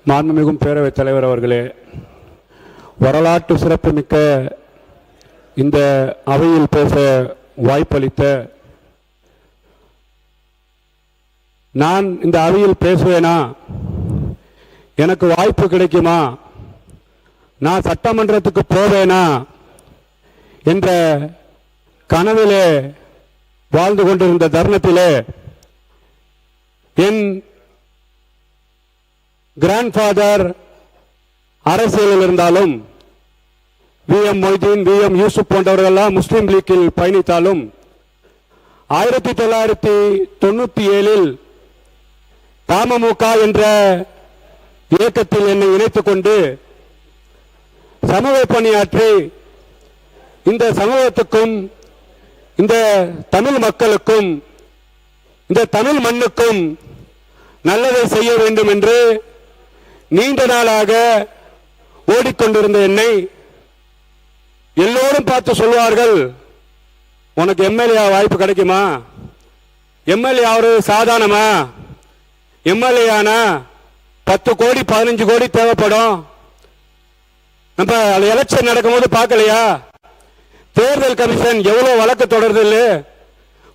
மாண்புமிகும் பேரவைத் தலைவர் அவர்களே, வரலாற்று சிறப்புமிக்க இந்த அவையில் பேச வாய்ப்பளித்த நான் இந்த அவையில் பேசுவேனா, எனக்கு வாய்ப்பு கிடைக்குமா, நான் சட்டமன்றத்துக்கு போவேனா என்ற கனவிலே வாழ்ந்து கொண்டிருந்த தருணத்திலே என் கிராண்ட்ஃபாதர் அரசியலில் இருந்தாலும் VM மொய்தீன், VM யூசுப் போன்றவர்களெல்லாம் முஸ்லீம் லீக்கில் பயணித்தாலும் 1997 தமுக என்ற இயக்கத்தில் என்னை இணைத்துக் கொண்டு சமூக பணியாற்றி இந்த சமூகத்துக்கும் இந்த தமிழ் மக்களுக்கும் இந்த தமிழ் மண்ணுக்கும் நல்லதை செய்ய வேண்டும் என்று நீண்ட நாளாக ஓடிக்கொண்டிருந்த என்னை எல்லோரும் பார்த்து சொல்வார்கள், உனக்கு எம்எல்ஏ வாய்ப்பு கிடைக்குமா, எம்எல்ஏ ஆவது சாதாரணமா, எம்எல்ஏ ஆனா 10 கோடி 15 கோடி தேவைப்படும். நம்ம எலெக்ஷன் நடக்கும்போது பார்க்கலையா, தேர்தல் கமிஷன் எவ்வளவு வழக்கு தொடர்றது,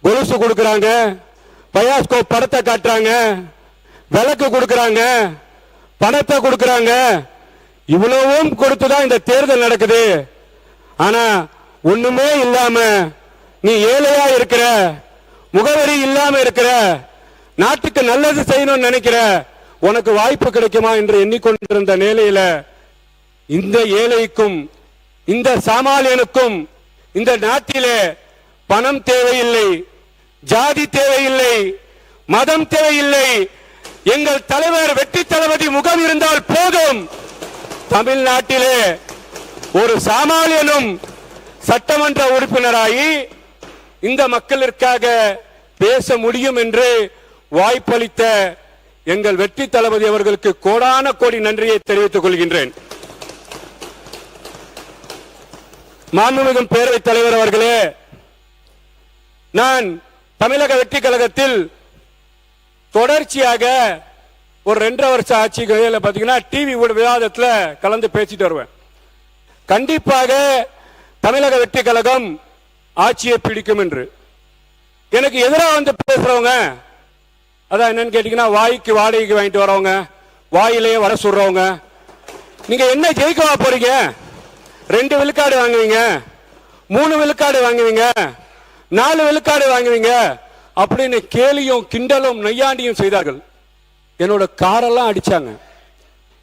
கொலுசு கொடுக்கறாங்க, பயாஸ்கோப் படத்தை காட்டுறாங்க, விளக்கு கொடுக்கறாங்க, பணத்தை கொடுக்கறாங்க, இவ்வளவும் கொடுத்துதான் இந்த தேர்தல் நடக்குது. ஆனா ஒண்ணுமே இல்லாம நீ ஏழையா இருக்கிற, முகவரி இல்லாம இருக்கிற, நாட்டுக்கு நல்லது செய்யணும்னு நினைக்கிற, உனக்கு வாய்ப்பு கிடைக்குமா என்று எண்ணிக்கொண்டிருந்த நிலையில இந்த ஏழைக்கும் இந்த சாமானியனுக்கும் இந்த நாட்டிலே பணம் தேவையில்லை, ஜாதி தேவையில்லை, மதம் தேவையில்லை. எங்கள் தலைவர் வெற்றி தளபதி முகம் இருந்தால் போதும். தமிழ்நாட்டிலே ஒரு சாமானியனும் சட்டமன்ற உறுப்பினராகி இந்த மக்களுக்காக பேச முடியும் என்று வாய்ப்பளித்த எங்கள் வெற்றி தளபதி அவர்களுக்கு கோடான கோடி நன்றியை தெரிவித்துக் கொள்கின்றேன். மாண்புமிகு பேரவைத் தலைவர் அவர்களே, நான் தமிழக வெற்றி கழகத்தில் தொடர்ச்சியாக ஒரு 2.5 வருஷ ஆட்சி பாத்தீங்கன்னா டிவி விவாதத்தில் கலந்து பேசிட்டு வருவேன். கண்டிப்பாக தமிழக வெற்றி கழகம் ஆட்சியை பிடிக்கும் என்று. எனக்கு எதிராக வந்து பேசுறவங்க அதான் என்னன்னு கேட்டீங்கன்னா, வாய்க்கு வாடகைக்கு வாங்கிட்டு வரவங்க, வாயிலேயே வர சொல்றவங்க, நீங்க என்ன ஜெயிக்கவா போறீங்க, 2 விழுக்காடு வாங்குவீங்க, 3 விழுக்காடு வாங்குவீங்க, 4 விழுக்காடு வாங்குவீங்க அப்படின்னு கேலியும் கிண்டலும் நையாண்டியும் செய்தார்கள். என்னோட காரெல்லாம் அடிச்சாங்க.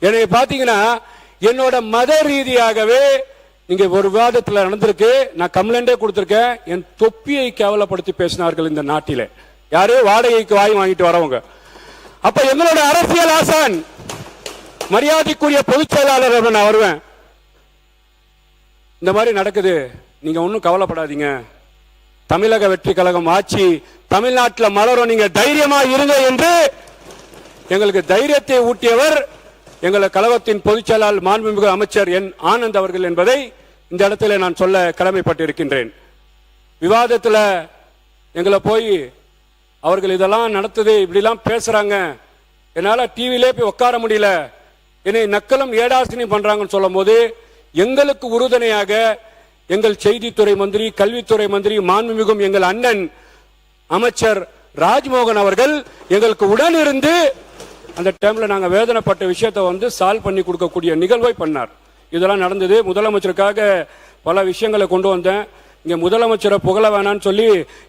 என்னை பாத்தீங்கன்னா என்னோட மத ரீதியாகவே நீங்க ஒரு விவாதத்தில் நடந்திருக்கு, நான் கம்ப்ளைண்டே கொடுத்திருக்கேன். என் தொப்பியை கேவலப்படுத்தி பேசினார்கள் இந்த நாட்டிலே. யாரு? வாடகைக்கு வாய் வாங்கிட்டு வரவங்க. அப்ப எங்களோட அரசியல் ஆசான் மரியாதைக்குரிய பொதுச் செயலாளர் நான் வருவேன். இந்த மாதிரி நடக்குது, நீங்க ஒன்னும் கவலைப்படாதீங்க, தமிழக வெற்றி கழகம் ஆட்சி தமிழ்நாட்டில் மலரும், நீங்க தைரியமா இருங்க என்று எங்களுக்கு தைரியத்தை ஊட்டியவர் எங்கள் கழகத்தின் பொதுச் செயலாளர் மாண்புமிகு அமைச்சர் என் ஆனந்த் அவர்கள் என்பதை இந்த இடத்துல நான் சொல்ல கடமைப்பட்டிருக்கின்றேன். விவாதத்தில் எங்களை போய் அவர்கள் இதெல்லாம் நடத்துது, இப்படிலாம் பேசுறாங்க, என்னால டிவிலே போய் உட்கார முடியல, என்னை நக்கலும் ஏடாசினி பண்றாங்கன்னு சொல்லும் போது எங்களுக்கு உறுதுணையாக எங்கள் செய்தித்துறை மந்திரி, கல்வித்துறை மந்திரி, மாண்புமிகும் எங்கள் அண்ணன் அமைச்சர் ராஜ்மோகன் அவர்கள் எங்களுக்கு உடன் இருந்து அந்த டைம்ல நாங்க வேதனைப்பட்ட விஷயத்தை சால்வ் பண்ணி கொடுக்கக்கூடிய நிகழ்வை பண்ணார். இதெல்லாம் நடந்தது. முதலமைச்சருக்காக பல விஷயங்களை கொண்டு வந்தேன். இங்க முதலமைச்சரை புகழ வேணான்னு சொல்லி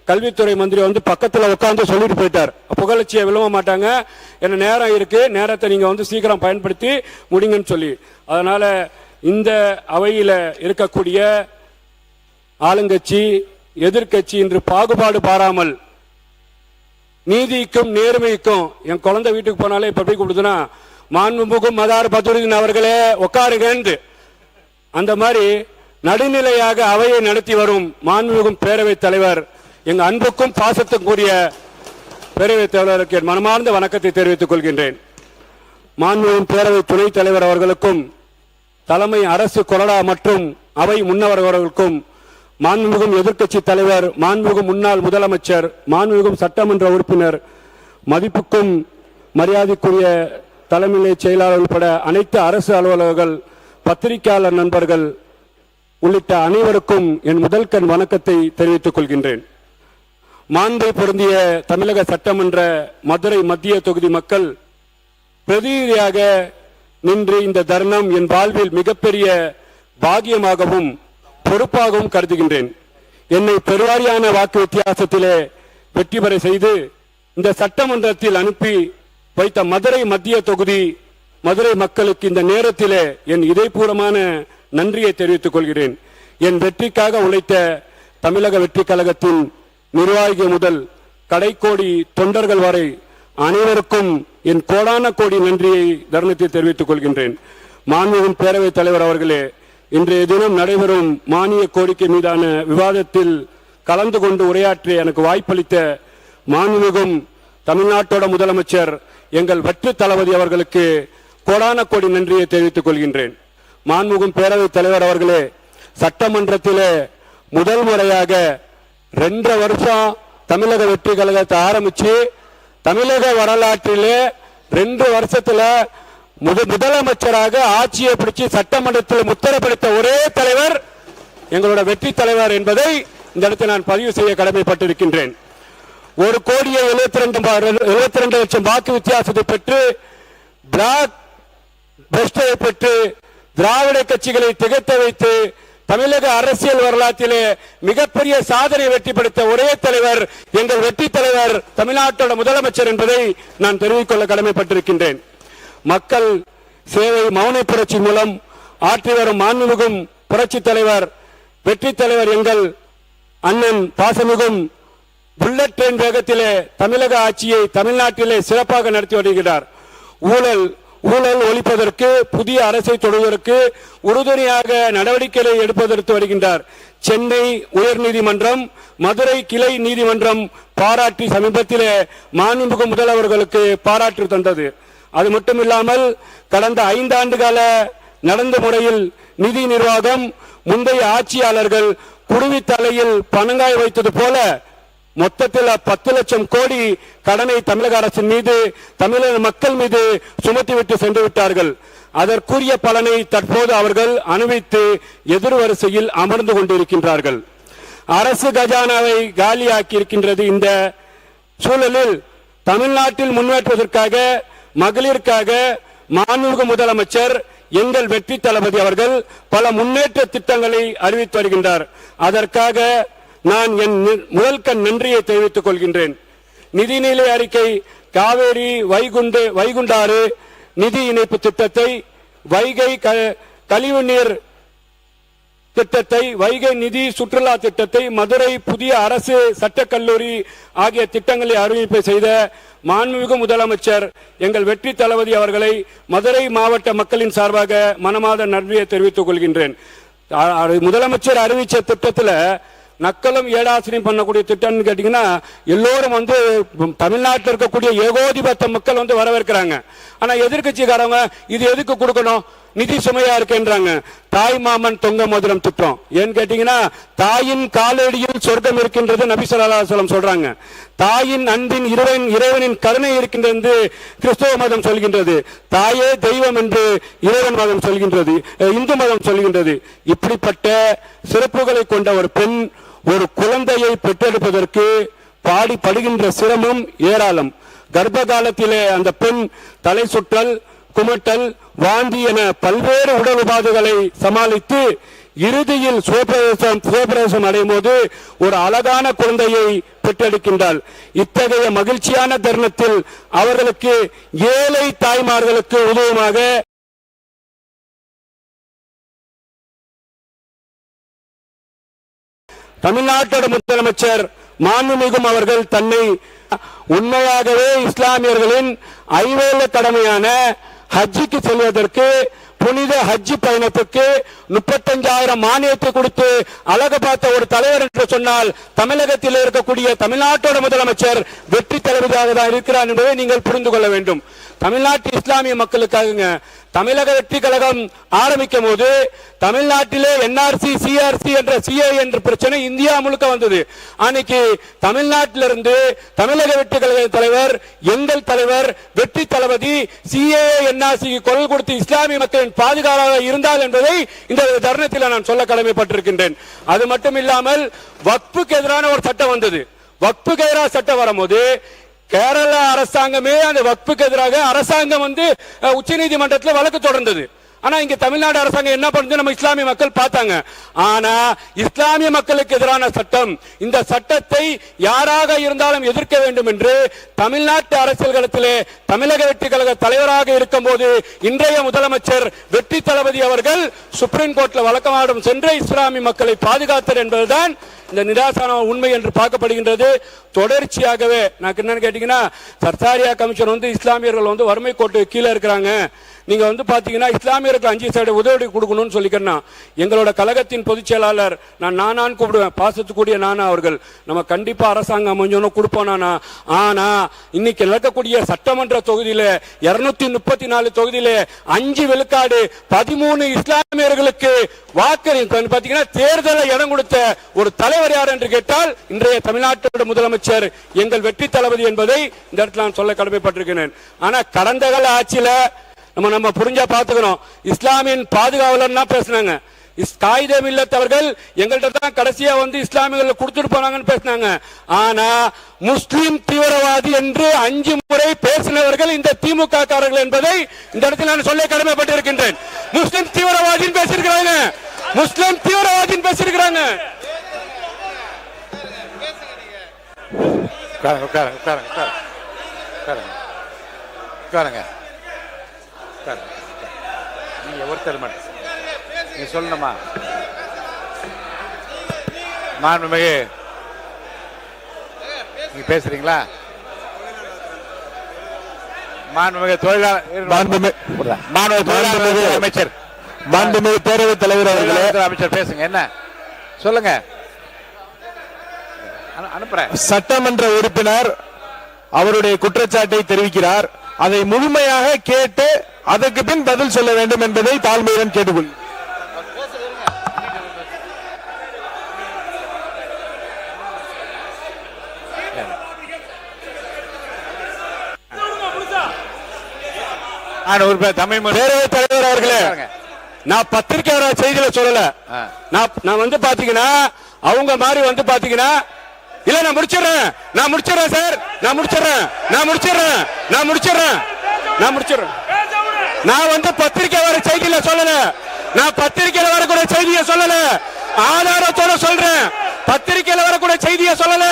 கல்வித்துறை மந்திரி பக்கத்துல உட்கார்ந்து சொல்லிட்டு போயிட்டார். புகழச்சியை விழுவ மாட்டாங்க, என்ன நேரம் இருக்கு, நேரத்தை நீங்க சீக்கிரம் பயன்படுத்தி முடிங்கன்னு சொல்லி. அதனால இந்த அவையில இருக்கக்கூடிய ஆளுங்கட்சி எதிர்கட்சி என்று பாகுபாடு பாராமல் நீதிக்கும் நேர்மைக்கும், என் குழந்தை வீட்டுக்கு போனாலே இப்ப எப்படி கூப்பிடுதுன்னா, மாண்புமிகும் மதார் பதுருதீன் அவர்களே உட்காருங்க, அந்த மாதிரி நடுநிலையாக அவையை நடத்தி வரும் மாண்புமிகும் பேரவைத் தலைவர், எங்க அன்புக்கும் பாசத்துக்கும் கூடிய பேரவைத் தலைவருக்கு என் மனமார்ந்த வணக்கத்தை தெரிவித்துக் கொள்கின்றேன். மாண்புமிகும் பேரவை துணைத் தலைவர் அவர்களுக்கும், தலைமை அரசு கொறடா மற்றும் அவை முன்னவர்களுக்கும், மாண்புமிகும் எதிர்க்கட்சி தலைவர், மாண்புமிகும் முன்னாள் முதலமைச்சர், மாண்புமிகும் சட்டமன்ற உறுப்பினர், மதிப்புக்கும் மரியாதைக்குரிய தலைமை செயலாளர் உட்பட அனைத்து அரசு அலுவலர்கள், பத்திரிகையாளர் நண்பர்கள் உள்ளிட்ட அனைவருக்கும் என் முதல் கண் வணக்கத்தை தெரிவித்துக் கொள்கின்றேன். மாண்பை பொருந்திய தமிழக சட்டமன்ற மதுரை மத்திய தொகுதி மக்கள் பிரதிநிதியாக நின்று இந்த தருணம் என் வாழ்வில் மிகப்பெரிய பாக்கியமாகவும் பொறுப்பாகவும் கருதுகின்றேன். என்னை பெருவாரியான வாக்கு வித்தியாசத்திலே வெற்றி பெற செய்து இந்த சட்டமன்றத்தில் அனுப்பி வைத்த மதுரை மத்திய தொகுதி மதுரை மக்களுக்கு இந்த நேரத்திலே என் இதயபூர்வமான நன்றியை தெரிவித்துக் கொள்கிறேன். என் வெற்றிக்காக உழைத்த தமிழக வெற்றி கழகத்தின் நிர்வாகிகள் முதல் கடைக்கோடி தொண்டர்கள் வரை அனைவருக்கும் என் கோடான கோடி நன்றியை தருணத்தில் தெரிவித்துக் கொள்கின்றேன். மாண்புமிகு பேரவைத் தலைவர் அவர்களே, இன்றைய தினம் நடைபெறும் மானிய கோரிக்கை மீதான விவாதத்தில் கலந்து கொண்டு உரையாற்றிய எனக்கு வாய்ப்பளித்த மாண்புமிகும் தமிழ்நாட்டோட முதலமைச்சர் எங்கள் வெற்றி தளபதி அவர்களுக்கு கோடான கோடி நன்றியை தெரிவித்துக் கொள்கின்றேன். மாண்புமிகும் பேரவைத் தலைவர் அவர்களே, சட்டமன்றத்திலே முதல் முறையாக 2 வருஷம் தமிழக வெற்றி கழகத்தை ஆரம்பிச்சு தமிழக வரலாற்றிலே 2 வருஷத்துல முதலமைச்சராக ஆட்சியை பிடிச்சு சட்டமன்றத்தில் முத்திரப்படுத்த ஒரே தலைவர் எங்களோட வெற்றி தலைவர் என்பதை இந்த இடத்தில் நான் பதிவு செய்ய கடமைப்பட்டிருக்கின்றேன். 1,72 லட்சம் வாக்கு வித்தியாசத்தை பெற்று பிளாக் பெஸ்டை பெற்று திராவிட கட்சிகளை திகைத்த வைத்து தமிழக அரசியல் வரலாற்றிலே மிகப்பெரிய சாதனை வெற்றி படுத்த ஒரே தலைவர் எங்கள் வெற்றி தலைவர் தமிழ்நாட்டோட முதலமைச்சர் என்பதை நான் தெரிவித்துக் கொள்ள கடமைப்பட்டிருக்கின்றேன். மக்கள் சேவை மௌன புரட்சி மூலம் ஆற்றி வரும் மாண்புமிகும் புரட்சி தலைவர் வெற்றி தலைவர் எங்கள் அண்ணன் பாசமிகும் புல்லட் ட்ரெயின் வேகத்திலே தமிழக ஆட்சியை தமிழ்நாட்டிலே சிறப்பாக நடத்தி வருகிறார். ஊழல் ஒழிப்பதற்கு புதிய அரசை தொடர்வதற்கு உறுதுணையாக நடவடிக்கைகளை எடுப்பதற்கு வருகின்றார். சென்னை உயர்நீதிமன்றம், மதுரை கிளை நீதிமன்றம் பாராட்டி சமீபத்திலே மாண்புமிகு முதல்வர்களுக்கு பாராட்டு தந்தது. அது மட்டுமில்லாமல் கடந்த 5 ஆண்டு கால நடந்த முறையில் நிதி நிர்வாகம் முந்தைய ஆட்சியாளர்கள் குடுமி தலையில் பணங்காய் வைத்தது போல மொத்தத்தில் 10 லட்சம் கோடி கடனை தமிழக அரசின் மீது தமிழக மக்கள் மீது சுமத்திவிட்டு சென்று விட்டார்கள். அதற்குரிய பலனை தற்போது அவர்கள் அனுபவித்து எதிர்வரிசையில் அமர்ந்து கொண்டிருக்கின்றார்கள். அரசு கஜானாவை காலியாக்கி இருக்கின்றது. இந்த சூழலில் தமிழ்நாட்டில் முன்னேற்றுவதற்காக மகளிருக்காக மாண்புமிகு முதலமைச்சர் எங்கள் வெற்றி தளபதி அவர்கள் பல முன்னேற்ற திட்டங்களை அறிவித்து வருகின்றார். அதற்காக நான் என் முதல் கண் நன்றியை தெரிவித்துக் கொள்கின்றேன். நிதிநிலை அறிக்கை, காவேரி வைகுண்டாறு நிதி இணைப்பு திட்டத்தை, வைகை கழிவுநீர் திட்டத்தை, வைகை நிதி சுற்றுலா திட்டத்தை, மதுரை புதிய அரசு சட்டக்கல்லூரி ஆகிய திட்டங்களை அறிவிப்பு செய்த மாண்புமிகு முதலமைச்சர் எங்கள் வெற்றி தளபதி அவர்களை மதுரை மாவட்ட மக்களின் சார்பாக மனமார்ந்த நன்றியை தெரிவித்துக் கொள்கின்றேன். முதலமைச்சர் அறிவிச்ச திட்டத்தில் நக்கலும் ஏடாசிரியம் பண்ணக்கூடிய திட்டம்னு கேட்டீங்கன்னா எல்லோரும் தமிழ்நாட்டில் இருக்கக்கூடிய ஏகோதிபத்த மக்கள் வரவேற்கிறாங்க. ஆனா எதிர்கட்சிக்காரங்க இது எதுக்கு கொடுக்கணும், நிதி சுமையா இருக்குன்றாங்க. தாய் மாமன் தொங்க மோதிரம் திட்டம் ஏன்னு கேட்டீங்கன்னா தாயின் காலடியில் சொர்க்கம் இருக்கின்றது நபி ஸல்லல்லாஹு அலைஹி வஸல்லம் சொல்றாங்க. தாயின் அன்பின் இறைவனின் கருணை இருக்கின்றது என்று கிறிஸ்தவ மதம் சொல்கின்றது. தாயே தெய்வம் என்று இறைவன் மதம் சொல்கின்றது, இந்து மதம் சொல்கின்றது. இப்படிப்பட்ட சிறப்புகளை கொண்ட ஒரு பெண் ஒரு குழந்தையை பெற்றெடுப்பதற்கு பாடுகின்ற சிரமம் ஏராளம். கர்ப்ப காலத்திலே அந்த பெண் தலை சுற்றல், குமட்டல், வாந்தி என பல்வேறு உடல் உபாதைகளை சமாளித்து இறுதியில் சுயப்பிரவேசம் அடையும் போது ஒரு அழகான குழந்தையை பெற்றெடுக்கின்றாள். இத்தகைய மகிழ்ச்சியான தருணத்தில் அவர்களுக்கு ஏழை தாய்மார்களுக்கு உதவுமாக தமிழ்நாட்டோட முதலமைச்சர் மாண்புமிகும் அவர்கள் தன்னை உண்மையாகவே இஸ்லாமியர்களின் ஐவேல கடமையான ஹஜ்ஜுக்கு செல்வதற்கு புனித ஹஜ் பயணத்துக்கு 35,000 மானியத்தை கொடுத்து அழகு பார்த்த ஒரு தலைவர் என்று சொன்னால் தமிழகத்தில் இருக்கக்கூடிய தமிழ்நாட்டோட முதலமைச்சர் வெற்றி தளபதியாக தான் இருக்கிறார் என்பதை நீங்கள் புரிந்து கொள்ள வேண்டும். தமிழ்நாட்டு இஸ்லாமிய மக்களுக்காக தமிழக வெற்றி கழகம் ஆரம்பிக்கும் போது தமிழ்நாட்டிலே NRC CRC என்ற CA என்ற பிரச்சனை இந்தியா முழுக்க வந்தது. அன்னைக்கு தமிழ்நாட்டிலிருந்து தமிழக வெற்றி கழக தலைவர், எங்கள் தலைவர், வெற்றி தளபதி CA NRC குரல் கொடுத்து இஸ்லாமிய மக்களின் பாதுகாப்பாக இருந்தால் என்பதை இந்த தருணத்தில் நான் சொல்ல கடமைப்பட்டிருக்கின்றேன். அது மட்டும் இல்லாமல் வக்ஃபுக்கு எதிரான ஒரு சட்டம் வந்தது. வக்ஃபுக்கு எதிரான சட்டம் வரும்போது கேரளா அரசாங்கமே அந்த வக்ஃபுக்கு எதிராக அரசாங்கம் உச்ச நீதிமன்றத்தில் வழக்கு தொடர்ந்தது. ஆனா இங்க தமிழ்நாடு அரசாங்கம் என்ன பண்ணுது, நம்ம இஸ்லாமிய மக்கள் பார்த்தாங்க. ஆனா இஸ்லாமிய மக்களுக்கு எதிரான சட்டம், இந்த சட்டத்தை யாராக இருந்தாலும் எதிர்க்க வேண்டும் என்று தமிழ்நாட்டு அரசியல் களத்திலே தமிழக வெற்றி கழக தலைவராக இருக்கும் போது இன்றைய முதலமைச்சர் வெற்றி தளபதி அவர்கள் சுப்ரீம் கோர்ட்ல வழக்கமாடும் சென்று இஸ்லாமிய மக்களை பாதுகாத்தர் என்பதுதான் இந்த நிராசன உண்மை என்று பார்க்கப்படுகின்றது. தொடர்ச்சியாகவே நான் என்னன்னு கேட்டீங்கன்னா, சர்சாரியா கமிஷன் இஸ்லாமியர்கள் வறுமை கோட்டு கீழே இருக்கிறாங்க, நீங்க பாத்தீங்கன்னா இஸ்லாமியருக்கு 5% உதவி கொடுக்கணும்னு சொல்லிக்கிறேன். எங்களோட கழகத்தின் பொதுச் செயலாளர் நான் கூப்பிடுவேன், பாசத்துக்குரிய நானா அவர்கள், நம்ம கண்டிப்பா அரசாங்கம் அமைஞ்சோன்னு கொடுப்போம் நானா. ஆனா இன்னைக்கு நடக்கக்கூடிய சட்டமன்ற தொகுதியில 234 தொகுதியில 5 விழுக்காடு 13 இஸ்லாமியர்களுக்கு வாக்கு பாத்தீங்கன்னா தேர்தலை இடம் கொடுத்த ஒரு தலைவர் யார் என்று கேட்டால் இன்றைய தமிழ்நாட்டோட முதலமைச்சர் எங்கள் வெற்றி தளபதி என்பதை இந்த இடத்துல நான் சொல்ல கடமைப்பட்டிருக்கிறேன். ஆனா கடந்த கால ஆட்சியில நம்ம புரிஞ்சா பாத்துக்கிறோம், இஸ்லாமியின் பாதுகாவலர் பேசினாங்க, காயிதே மில்லத்தவர்கள் எங்கள்கிட்ட தான் கடைசியா இஸ்லாமியர்கள் கொடுத்துட்டு போனாங்கன்னு பேசினாங்க. ஆனா முஸ்லிம் தீவிரவாதி என்று 5 முறை பேசினவர்கள் இந்த திமுக காரர்கள் என்பதை இந்த இடத்தில் நான் சொல்ல கடமைப்பட்டிருக்கின்றேன். முஸ்லிம் தீவிரவாதின்னு பேசியிருக்கிறாங்க, முஸ்லிம் தீவிரவாதின்னு பேசியிருக்கிறாங்க. நீங்க ஒருத்தர் மட்டும் நீ சொல்லணுமா? மாண்புமிகு நீங்க பேசுறீங்களா? மாண்புமிகு தொழிலாளர் அமைச்சர், மாண்புமிகு பேரவைத் தலைவர் அவர்களே, அமைச்சர் பேசுங்க. என்ன சொல்லுங்க? அனுப்புறேன். சட்டமன்ற உறுப்பினர் அவருடைய குற்றச்சாட்டை தெரிவிக்கிறார். அதை முழுமையாக கேட்டு அதற்கு பின் பதில் சொல்ல வேண்டும் என்பதை தாழ்மையுடன் கேட்டுக்கொள். பேரவைத் தலைவர் அவர்களே, நான் பத்திரிகையாளர் செய்தியில சொல்லல. நான் பாத்தீங்கன்னா அவங்க மாதிரி பாத்தீங்கன்னா இல்ல நான் முடிச்சிடுறேன் சார், நான் பத்திரிகையாளர் செய்தியில சொல்லல, நான் பத்திரிகையில வரக்கூடிய செய்தியை சொல்லல, ஆதாரத்தோட சொல்றேன். பத்திரிகையில வரக்கூடிய செய்தியை சொல்லல,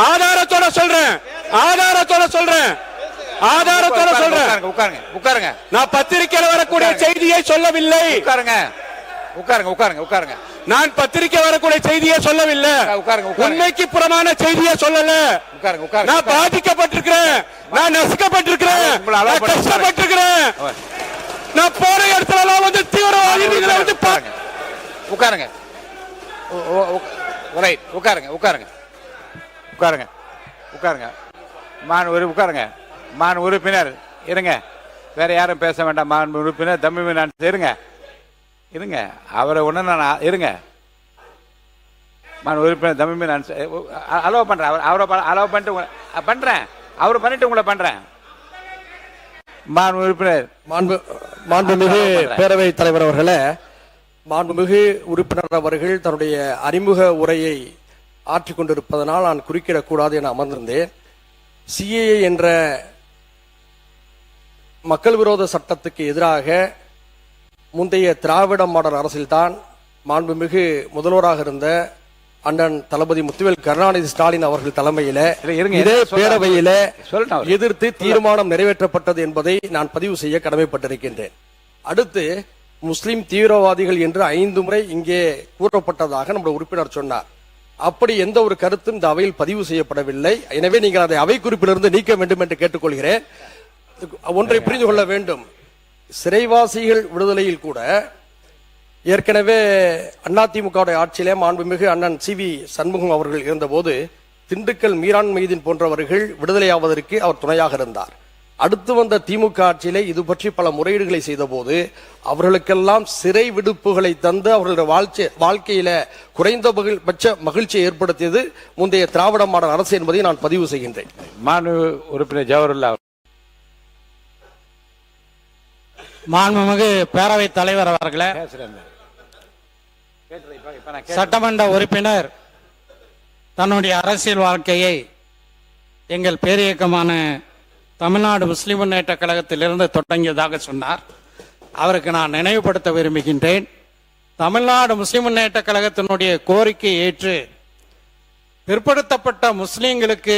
ஆதாரத்தோட சொல்றேன். உட்காருங்க. நான் பத்திரிகையில வரக்கூடிய செய்தியை சொல்லவில்லை. உட்காருங்க. நான் பத்திரிகை வரக்கூடிய செய்தியை சொல்லவில்லை, உண்மைக்கு புறமான செய்தியை சொல்லல. நான் பாதிக்கப்பட்டிருக்கிறேன், நான் நசுக்கப்பட்டிருக்கிறேன், கஷ்டப்பட்டிருக்கிறேன். நான் போற இடத்துல தீவிரவாதி உட்காருங்க. மான் உறுப்பினர் இருங்க, வேற யாரும் பேச வேண்டாம். மான் உறுப்பினர் தம்பி நான் இருங்க, அவரை ஒண்ணு நான் இருங்க. மான் உறுப்பினர் தம்பி நான் அலோவ் பண்றேன், அவரை அலோவ் பண்ணிட்டு பண்றேன், அவர் பண்ணிட்டு உங்களை பண்றேன். மான் உறுப்பினர், மாண்புமிகு பேரவைத் தலைவர் அவர்களே, மாண்புமிகு உறுப்பினர் அவர்கள் தன்னுடைய அறிமுக உரையை ஆற்றிக் கொண்டிருப்பதனால் நான் குறுக்கிடக்கூடாது என அமர்ந்திருந்தேன். CAA என்ற மக்கள் விரோத சட்டத்துக்கு எதிராக முந்தைய திராவிட மாடல் அரசில்தான் மாண்புமிகு முதல்வராக இருந்த அண்ணன் தளபதி முத்துவேல் கருணாநிதி ஸ்டாலின் அவர்கள் தலைமையில இதே பேரவையில எதிர்த்து தீர்மானம் நிறைவேற்றப்பட்டது என்பதை நான் பதிவு செய்ய கடமைப்பட்டிருக்கின்றேன். அடுத்து முஸ்லிம் தீவிரவாதிகள் என்று 5 முறை இங்கே கூறப்பட்டதாக நம்முடைய உறுப்பினர் சொன்னார். அப்படி எந்த ஒரு கருத்தும் இந்த அவையில் பதிவு செய்யப்படவில்லை. எனவே நீங்கள் அதை அவை குறிப்பிலிருந்து நீக்க வேண்டும் என்று கேட்டுக்கொள்கிறேன். ஒன்றை புரிந்து கொள்ள வேண்டும், சிறைவாசிகள் விடுதலையில் கூட ஏற்கனவே அதிமுக ஆட்சியிலே மாண்புமிகு அண்ணன் CV சண்முகம் அவர்கள் இருந்தபோது திண்டுக்கல் மீரான் மைதீன் போன்றவர்கள் விடுதலையாவதற்கு அவர் துணையாக இருந்தார். அடுத்து வந்த திமுக ஆட்சியிலே இது பற்றி பல முறையீடுகளை செய்த போது அவர்களுக்கெல்லாம் சிறை விடுப்புகளை தந்து அவர்களுடைய வாழ்க்கையில குறைந்தபட்ச மகிழ்ச்சியை ஏற்படுத்தியது முந்தைய திராவிட மாடல் அரசு என்பதை நான் பதிவு செய்கின்றேன். மாண்பு உறுப்பினர் ஜவஹர்லால். மாண்புமிகு பேரவைத் தலைவர் அவர்களே, சட்டமன்ற உறுப்பினர் தன்னுடைய அரசியல் வாழ்க்கையை எங்கள் பேரியக்கமான தமிழ்நாடு முஸ்லிம் முன்னேற்ற கழகத்திலிருந்து தொடங்கியதாக சொன்னார். அவருக்கு நான் நினைவுபடுத்த விரும்புகின்றேன். தமிழ்நாடு முஸ்லிம் முன்னேற்ற கழகத்தினுடைய கோரிக்கை ஏற்று பிற்படுத்தப்பட்ட முஸ்லிம்களுக்கு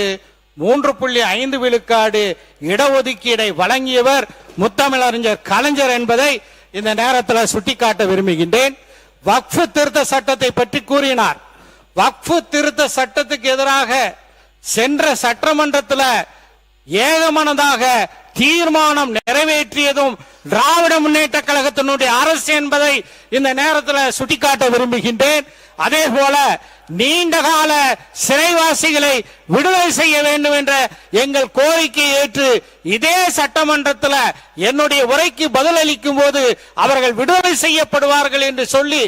3.5 விழுக்காடு இடஒதுக்கீடை வழங்கியவர் முத்தமிழறிஞர் கலைஞர் என்பதை இந்த நேரத்தில் சுட்டிக்காட்ட விரும்புகின்றேன். வக்ஃபு திருத்த சட்டத்தை பற்றி கூறினார். வக்ஃபு திருத்த சட்டத்துக்கு எதிராக சென்ற சட்டமன்றத்தில் ஏகமனதாக தீர்மானம் நிறைவேற்றியதும் திராவிட முன்னேற்ற கழகத்தினுடைய அரசு என்பதை இந்த நேரத்தில் சுட்டிக்காட்ட விரும்புகின்றேன். அதே போல நீண்ட கால சிறைவாசிகளை விடுதலை செய்ய வேண்டும் என்ற எங்கள் கோரிக்கையை ஏற்று இதே சட்டமன்றத்தில் என்னுடைய உரைக்கு பதிலளிக்கும் போது அவர்கள் விடுதலை செய்யப்படுவார்கள் என்று சொல்லி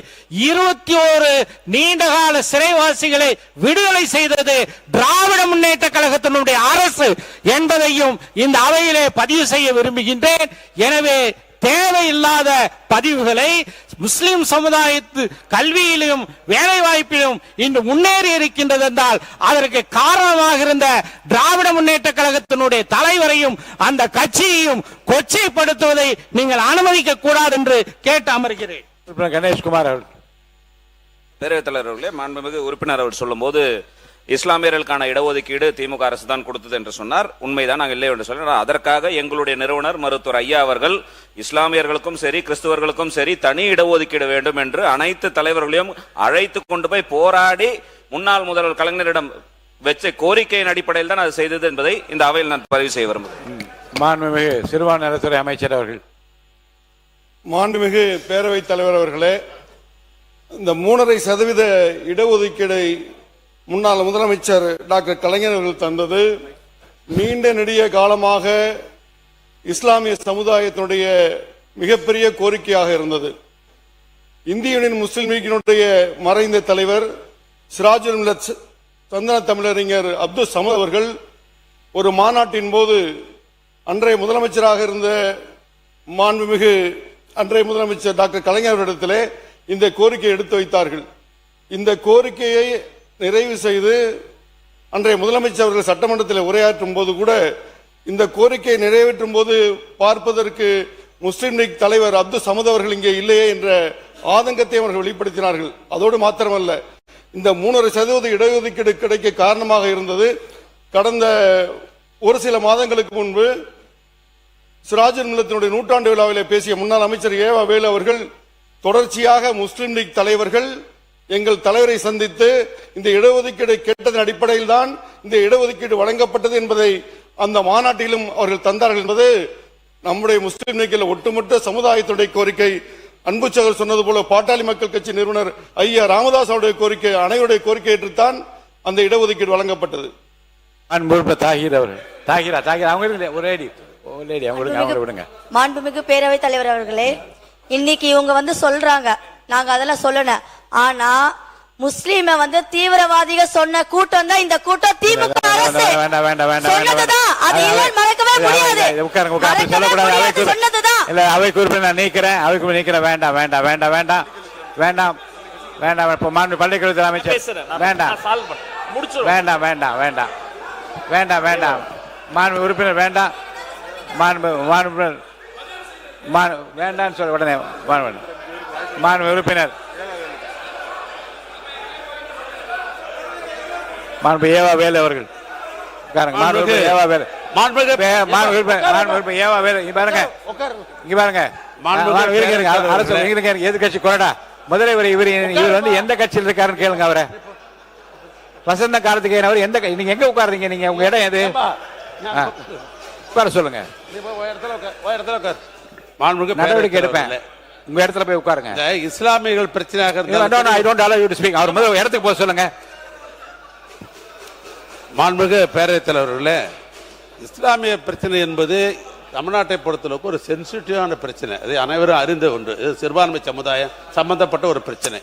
21 நீண்ட கால சிறைவாசிகளை விடுதலை செய்தது திராவிட முன்னேற்ற கழகத்தினுடைய அரசு என்பதையும் இந்த அவையிலே பதிவு செய்ய விரும்புகின்றேன். எனவே தேவையில்லாத பதிவுகளை முஸ்லிம் சமுதாயத்து கல்வியிலும் வேலை வாய்ப்பிலும் இன்று முன்னேறி இருக்கின்றது என்றால் அதற்கு காரணமாக இருந்த திராவிட முன்னேற்ற கழகத்தினுடைய தலைவரையும் அந்த கட்சியையும் கொச்சைப்படுத்துவதை நீங்கள் அனுமதிக்க கூடாது என்று கேட்டு அமர்கிறேன். கணேஷ்குமார் அவர்கள். பேரவைத் தலைவர் அவர்களே, மாண்புமிகு உறுப்பினர் அவர் சொல்லும் போது இஸ்லாமியர்களுக்கான இடஒதுக்கீடு திமுக அரசு தான் கொடுத்தது என்று சொன்னார். உண்மைதான், நாங்கள் இல்லை என்று சொல்ல. அதற்காக எங்களுடைய நிறுவனர் மருத்துவர் ஐயா அவர்கள் இஸ்லாமியர்களுக்கும் சரி கிறிஸ்துவர்களுக்கும் சரி தனி இடஒதுக்கீடு வேண்டும் என்று அனைத்து தலைவர்களையும் அழைத்து கொண்டு போய் போராடி முன்னாள் முதல்வர் கலைஞரிடம் வச்ச கோரிக்கையின் அடிப்படையில் தான் அது செய்தது என்பதை இந்த அவையில் நான் பதிவு செய்ய விரும்புகிறேன். மாண்புமிகு சிறுபான்மை நலத்துறை அமைச்சர் அவர்கள். மாண்புமிகு பேரவைத் தலைவர் அவர்களே, இந்த 3.5% இடஒதுக்கீடை முன்னாள் முதலமைச்சர் டாக்டர் கலைஞர் அவர்கள் தந்தது நீண்ட நெடிய காலமாக இஸ்லாமிய சமுதாயத்தினுடைய மிகப்பெரிய கோரிக்கையாக இருந்தது. இந்திய யூனியன் முஸ்லிம் லீக்கினுடைய மறைந்த தலைவர் சிராஜுல் மில்லத் சந்தன தமிழறிஞர் அப்துல் சமத் அவர்கள் ஒரு மாநாட்டின் போது அன்றைய முதலமைச்சராக இருந்த மாண்புமிகு அன்றைய முதலமைச்சர் டாக்டர் கலைஞர் அவரிடத்திலே இந்த கோரிக்கையை எடுத்து வைத்தார்கள். இந்த கோரிக்கையை நிறைவு செய்து அன்றைய முதலமைச்சர் அவர்கள் சட்டமன்றத்தில் உரையாற்றும் போது கூட இந்த கோரிக்கையை நிறைவேற்றும் போது பார்ப்பதற்கு முஸ்லிம் லீக் தலைவர் அப்துல் சமத் அவர்கள் இங்கே இல்லையே என்ற ஆதங்கத்தை அவர்கள் வெளிப்படுத்தினார்கள். அதோடு மாத்திரமல்ல, இந்த 3.5% இடஒதுக்கீடு கிடைக்க காரணமாக இருந்தது கடந்த ஒரு சில மாதங்களுக்கு முன்பு சிராஜுல் மில்லத்தினுடைய நூற்றாண்டு விழாவிலே பேசிய முன்னாள் அமைச்சர் ஏவா வேலு அவர்கள் தொடர்ச்சியாக முஸ்லிம் லீக் தலைவர்கள் எங்கள் தலைவரை சந்தித்து இந்த இடஒதுக்கீடு கேட்டதன் அடிப்படையில் தான் இந்த இடஒதுக்கீடு வழங்கப்பட்டது என்பதை அந்த மாநாட்டிலும் அவர்கள் தந்தார்கள் என்பது நம்முடைய முஸ்லிம் லீக்கில் ஒட்டுமொத்த சமுதாயத்துடைய கோரிக்கை. அன்பு சகோதரர் சொன்னது போல பாட்டாளி மக்கள் கட்சி நிறுவனர் ஐயா ராமதாஸ் அவருடைய கோரிக்கை, அனைவருடைய கோரிக்கை ஏற்றுத்தான் அந்த இடஒதுக்கீடு வழங்கப்பட்டது. மாண்புமிகு பேரவைத் தலைவர் அவர்களே, இன்னைக்கு இவங்க சொல்றாங்க, நாங்க அதெல்லாம் சொல்லல. ஆனா முஸ்லீம தீவிரவாதிகள் சொன்ன கூட்டம் தான் இந்த கூட்டம். திமுக அரசு சொன்னதுதான், அது இல்லன்னு மறக்கவே முடியாது. சொன்னதுதான். இல்ல, அவைக்கு உறுப்பினர் நான் நீக்கிறேன், அவைக்கு நீக்கிறேன். வேண்டாம் வேண்டாம் வேண்டாம் வேண்டாம் வேண்டாம் வேண்டாம். இப்ப மாண்பு பள்ளிக்கல்வித்துறை அமைச்சர் வேண்டாம் வேண்டாம் வேண்டாம் வேண்டாம் வேண்டாம் வேண்டாம். மாண்பு உறுப்பினர் வேண்டாம். மாண்பு வேண்டாம்னு சொல்ல உடனே மாண்பு உறுப்பினர் மாண்பு ஏவா வேலு அவர்கள். ஏவா வேலு ஏவா வேலு இங்க பாருங்க, இங்க பாருங்க. எது கட்சி கொறடா முதல்ல இவர் எந்த கட்சியில் இருக்காருன்னு கேளுங்க. அவரை வசந்த காலத்துக்கு அவர் எந்த, நீங்க எங்க உட்காருங்க, நீங்க உங்க இடம் எது உட்கார சொல்லுங்க. நடவடிக்கை எடுப்பேன். உங்க இடத்துல போய் உட்காருங்க. இஸ்லாமியர்கள் பிரச்சனையாக அவர் முதல்ல இடத்துக்கு போக சொல்லுங்க. மாண்புமிகு பேரவைத் தலைவர்களே, இஸ்லாமிய பிரச்சனை என்பது தமிழ்நாட்டை பொறுத்தளவுக்கு ஒரு சென்சிட்டிவான பிரச்சனை. அது அனைவரும் அறிந்த ஒன்று. இது சிறுபான்மை சமுதாயம் சம்பந்தப்பட்ட ஒரு பிரச்சனை.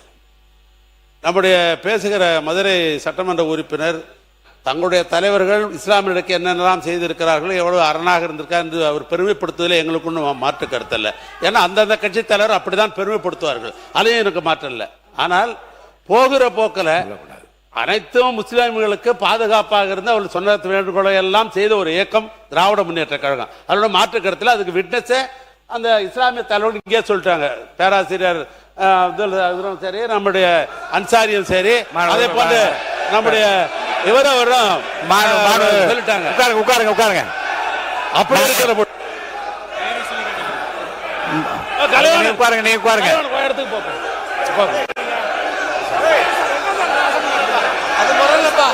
நம்முடைய பேசுகிற மதுரை சட்டமன்ற உறுப்பினர் தங்களுடைய தலைவர்கள் இஸ்லாமியர்களுக்கு என்னென்னலாம் செய்திருக்கிறார்கள், எவ்வளவு அரணாக இருந்திருக்கார் என்று அவர் பெருமைப்படுத்துவதில் எங்களுக்கு ஒன்றும் மாற்று கருத்தல்ல. ஏன்னா அந்தந்த கட்சி தலைவர் அப்படிதான் பெருமைப்படுத்துவார்கள், அதையும் எனக்கு மாற்றல்ல. ஆனால் போகிற போக்கில் அனைத்தும் முஸ்லிம்களுக்கு பாதுகாப்பாக இருந்து அவர்கள் சொன்ன வேண்டுகோளை எல்லாம் செய்த ஒரு இயக்கம் திராவிட முன்னேற்ற கழகம். அதோட மாற்று கருத்தில் அதுக்கு விட்னஸே அந்த இஸ்லாமிய தலைவர்கள் இங்கே சொல்லிட்டாங்க. பேராசிரியர் அப்துல் சரி, நம்முடைய அன்சாரியும் சரி, அதே போன்று நம்முடைய இவரும் சொல்லிட்டாங்க. உட்காருங்க உட்காருங்க. அப்படி இருக்கிற உட்காருங்க, நீ உட்காருங்க. இடத்துக்கு போப்போம். அது முறையில்லப்பா.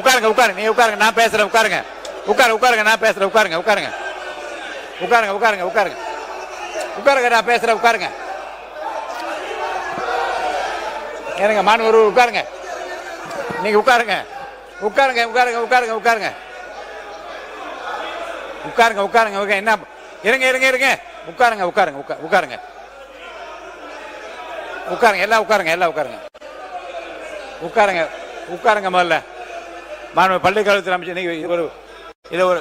உட்காருங்க உட்காருங்க, நீ உட்காருங்க, நான் பேசுறேன். உட்காருங்க உட்காருங்க, நான் பேசுறேன். உட்காருங்க உட்காருங்க உட்காருங்க உட்காருங்க, நான் பேசுறேன். உட்காருங்க. ஏனுங்க மாணவர் உட்காருங்க, நீங்க உட்காருங்க உட்காருங்க உட்காருங்க உட்காருங்க உட்காருங்க உட்காருங்க உட்காருங்க. என்ன இருங்க இருங்க இருங்க, உட்காருங்க உட்காருங்க உட்காருங்க உட்காருங்க, எல்லாம் உட்காருங்க, எல்லாம் உட்காருங்க உட்காருங்க உட்காருங்க. முதல்ல மாணவ பள்ளிக்கல்வித்துறை அமைச்சர் நீங்க ஒரு இத ஒரு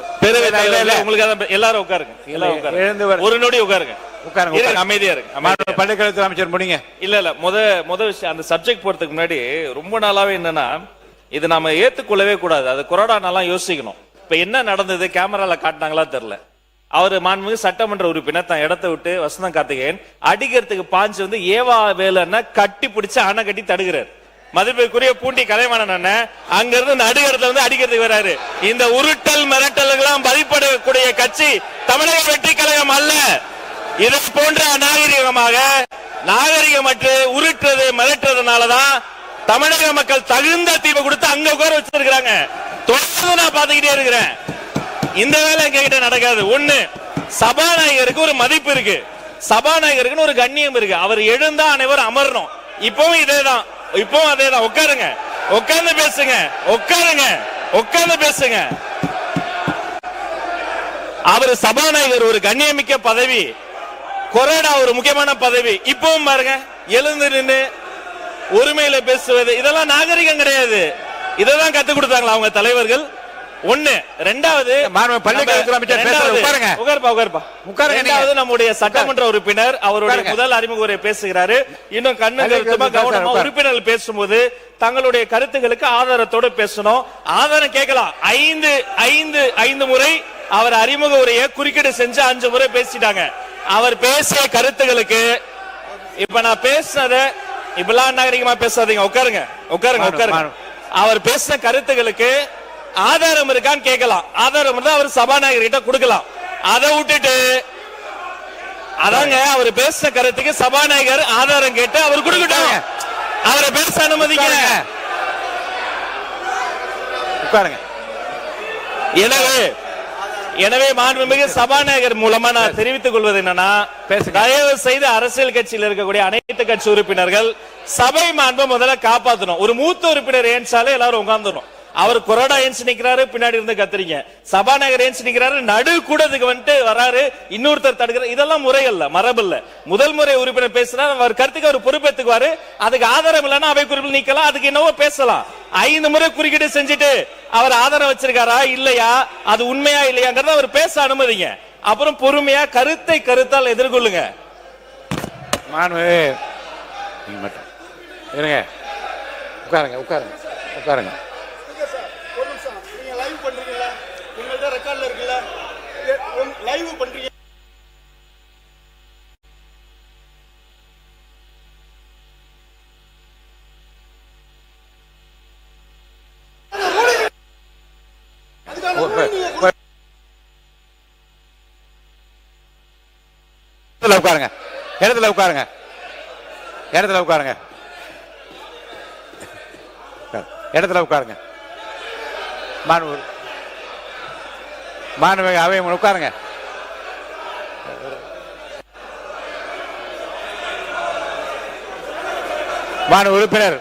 உங்களுக்கு எல்லாரும் உட்காருங்க, எல்லாரும் உட்காருங்க. எழுந்து ஒரு நொடி உட்காருங்க, உட்காருங்க, அமைதியா இருக்கு. மாணவ பள்ளிக்கல்வித்துறை அமைச்சர் முடிங்க. இல்ல முத விஷயம், அந்த சப்ஜெக்ட் போறதுக்கு முன்னாடி ரொம்ப நாளாவே என்னன்னா, இது நாம ஏத்துக்கொள்ளவே கூடாது. அது கொரோனா நாளாம் யோசிக்கணும். இப்ப என்ன நடந்தது, கேமரால காட்டினாங்களா தெரியல. அவர் மாண்புமிகு சட்டமன்ற உறுப்பினர் தான் இடத்தை விட்டு வசந்தம் கார்த்திகேயன் அடிக்கிறதுக்கு பாஞ்சு வந்து ஏவா வேலைன்னா கட்டி பிடிச்சு அணை கட்டி தடுக்கிறார். மதிப்பிற்குரிய பூண்டி கலைவாணன் அண்ணன் அங்க இருந்து நடுகிறதுல வந்து அடிக்கிறதுக்கு வராரு. இந்த உருட்டல் மிரட்டல்களாம் பதிப்படக்கூடிய கட்சி தமிழக வெற்றி கழகம் அல்ல. இது போன்ற அநாகரிகமாக நாகரிகமற்று உருட்டுறது மிரட்டுறதுனாலதான் தமிழக மக்கள் தகுந்த தீர்வு கொடுத்து அங்க உட்கார வச்சிருக்காங்க. தொடர்ந்து நான் பாத்துக்கிட்டே இருக்கிறேன். இந்த வேலை எங்ககிட்ட நடக்காது. ஒண்ணு, சபாநாயகருக்கு ஒரு மதிப்பு இருக்கு, சபாநாயகருக்கு ஒரு கண்ணியம் இருக்கு. அவர் எழுந்தா அனைவரும் அமரணும். இப்பவும் இதேதான், இப்பவும் அதேதான். உட்காருங்க, உட்கார்ந்து பேசுங்க, உட்காருங்க, உட்கார்ந்து பேசுங்க. அவர் சபாநாயகர் ஒரு கண்ணியமிக்க பதவி, கொரோனா ஒரு முக்கியமான பதவி. இப்பவும் பாருங்க, எழுந்து நின்று உரிமையில பேசுவது இதெல்லாம் நாகரிகம் கிடையாது. இதெல்லாம் கத்து கொடுத்தாங்களா அவங்க தலைவர்கள்? ஒண்ணு. ரெண்டாவது, நம்முடைய சட்டமன்ற உறுப்பினர் அவருடைய முதல் அறிமுக உரை பேசுகிறாரு. இன்னும் கண்ணு கவனமா உறுப்பினர்கள் பேசும்போது தங்களுடைய கருத்துக்களுக்கு ஆதாரத்தோடு பேசணும். ஆதாரம் கேட்கலாம். 5 முறை அவர் அறிமுக உரையை குறுக்கீடு செஞ்சு 5 முறை பேசிட்டாங்க. அவர் பேசிய கருத்துக்களுக்கு இப்ப நான் பேசுனத இப்பெல்லாம் நாகரிகமா பேசாதீங்க. உட்காருங்க உட்காருங்க உட்காருங்க. அவர் பேசின கருத்துக்களுக்கு ஆதாரம் இருக்கான்னு கேட்கலாம். ஆதாரம் இருந்தா அவர் சபாநாயகர் கிட்ட கொடுக்கலாம். அதை விட்டுட்டு அதாங்க அவர் பேசின கருத்துக்கு சபாநாயகர் ஆதாரம் கேட்டு அவர் கொடுக்கட்டும். அவரை பேச அனுமதிங்க. உட்காருங்க. எனவே மாண்புமிகு சபாநாயகர் மூலமா நான் தெரிவித்துக் கொள்வது என்னன்னா, தயவு செய்து அரசியல் கட்சியில் இருக்கக்கூடிய அனைத்து கட்சி உறுப்பினர்கள் சபை மாண்பை முதல்ல காப்பாற்றணும். ஒரு மூத்த உறுப்பினர் ஏன்சாலே எல்லாரும் உட்கார்ந்துடும். அவர் கொரோனா ஏன்ஸ் நிக்கிறாரு, பின்னாடி இருந்து கத்துறீங்க. சபாநாயகர் ஏன்ஸ் நிக்கிறாரு, நடு கூடத்துக்கு வந்துட்டு வராரு, இன்னொருத்தர் தடுக்கிறார். இதெல்லாம் முறையல்ல, மரபல்ல. முதல் முறை உறுப்பினர் பேசுறாரு, அவர் கருத்துக்கு அவர் பொறுப்பேற்றுக்குவாரு. அதுக்கு ஆதாரம் இல்லைன்னா அவை குறிப்பில் நீக்கலாம், அதுக்கு என்னவோ பேசலாம். 5 முறை குறுக்கீடு செஞ்சுட்டு அவர் ஆதாரம் வச்சிருக்காரா இல்லையா, அது உண்மையா இல்லையாங்கிறத அவர் பேச அனுமதிங்க. அப்புறம் பொறுமையா கருத்தை கருத்தால் எதிர்கொள்ளுங்க. இருங்க, உட்காருங்க உட்காருங்க உட்காருங்க. லைவ் பண்றீங்க. உட்காருங்க, இடத்துல உட்காருங்க, இடத்துல உட்காருங்க, இடத்துல உட்காருங்க. மாணவ அவை உட்காருங்க. மாணவ உறுப்பினர்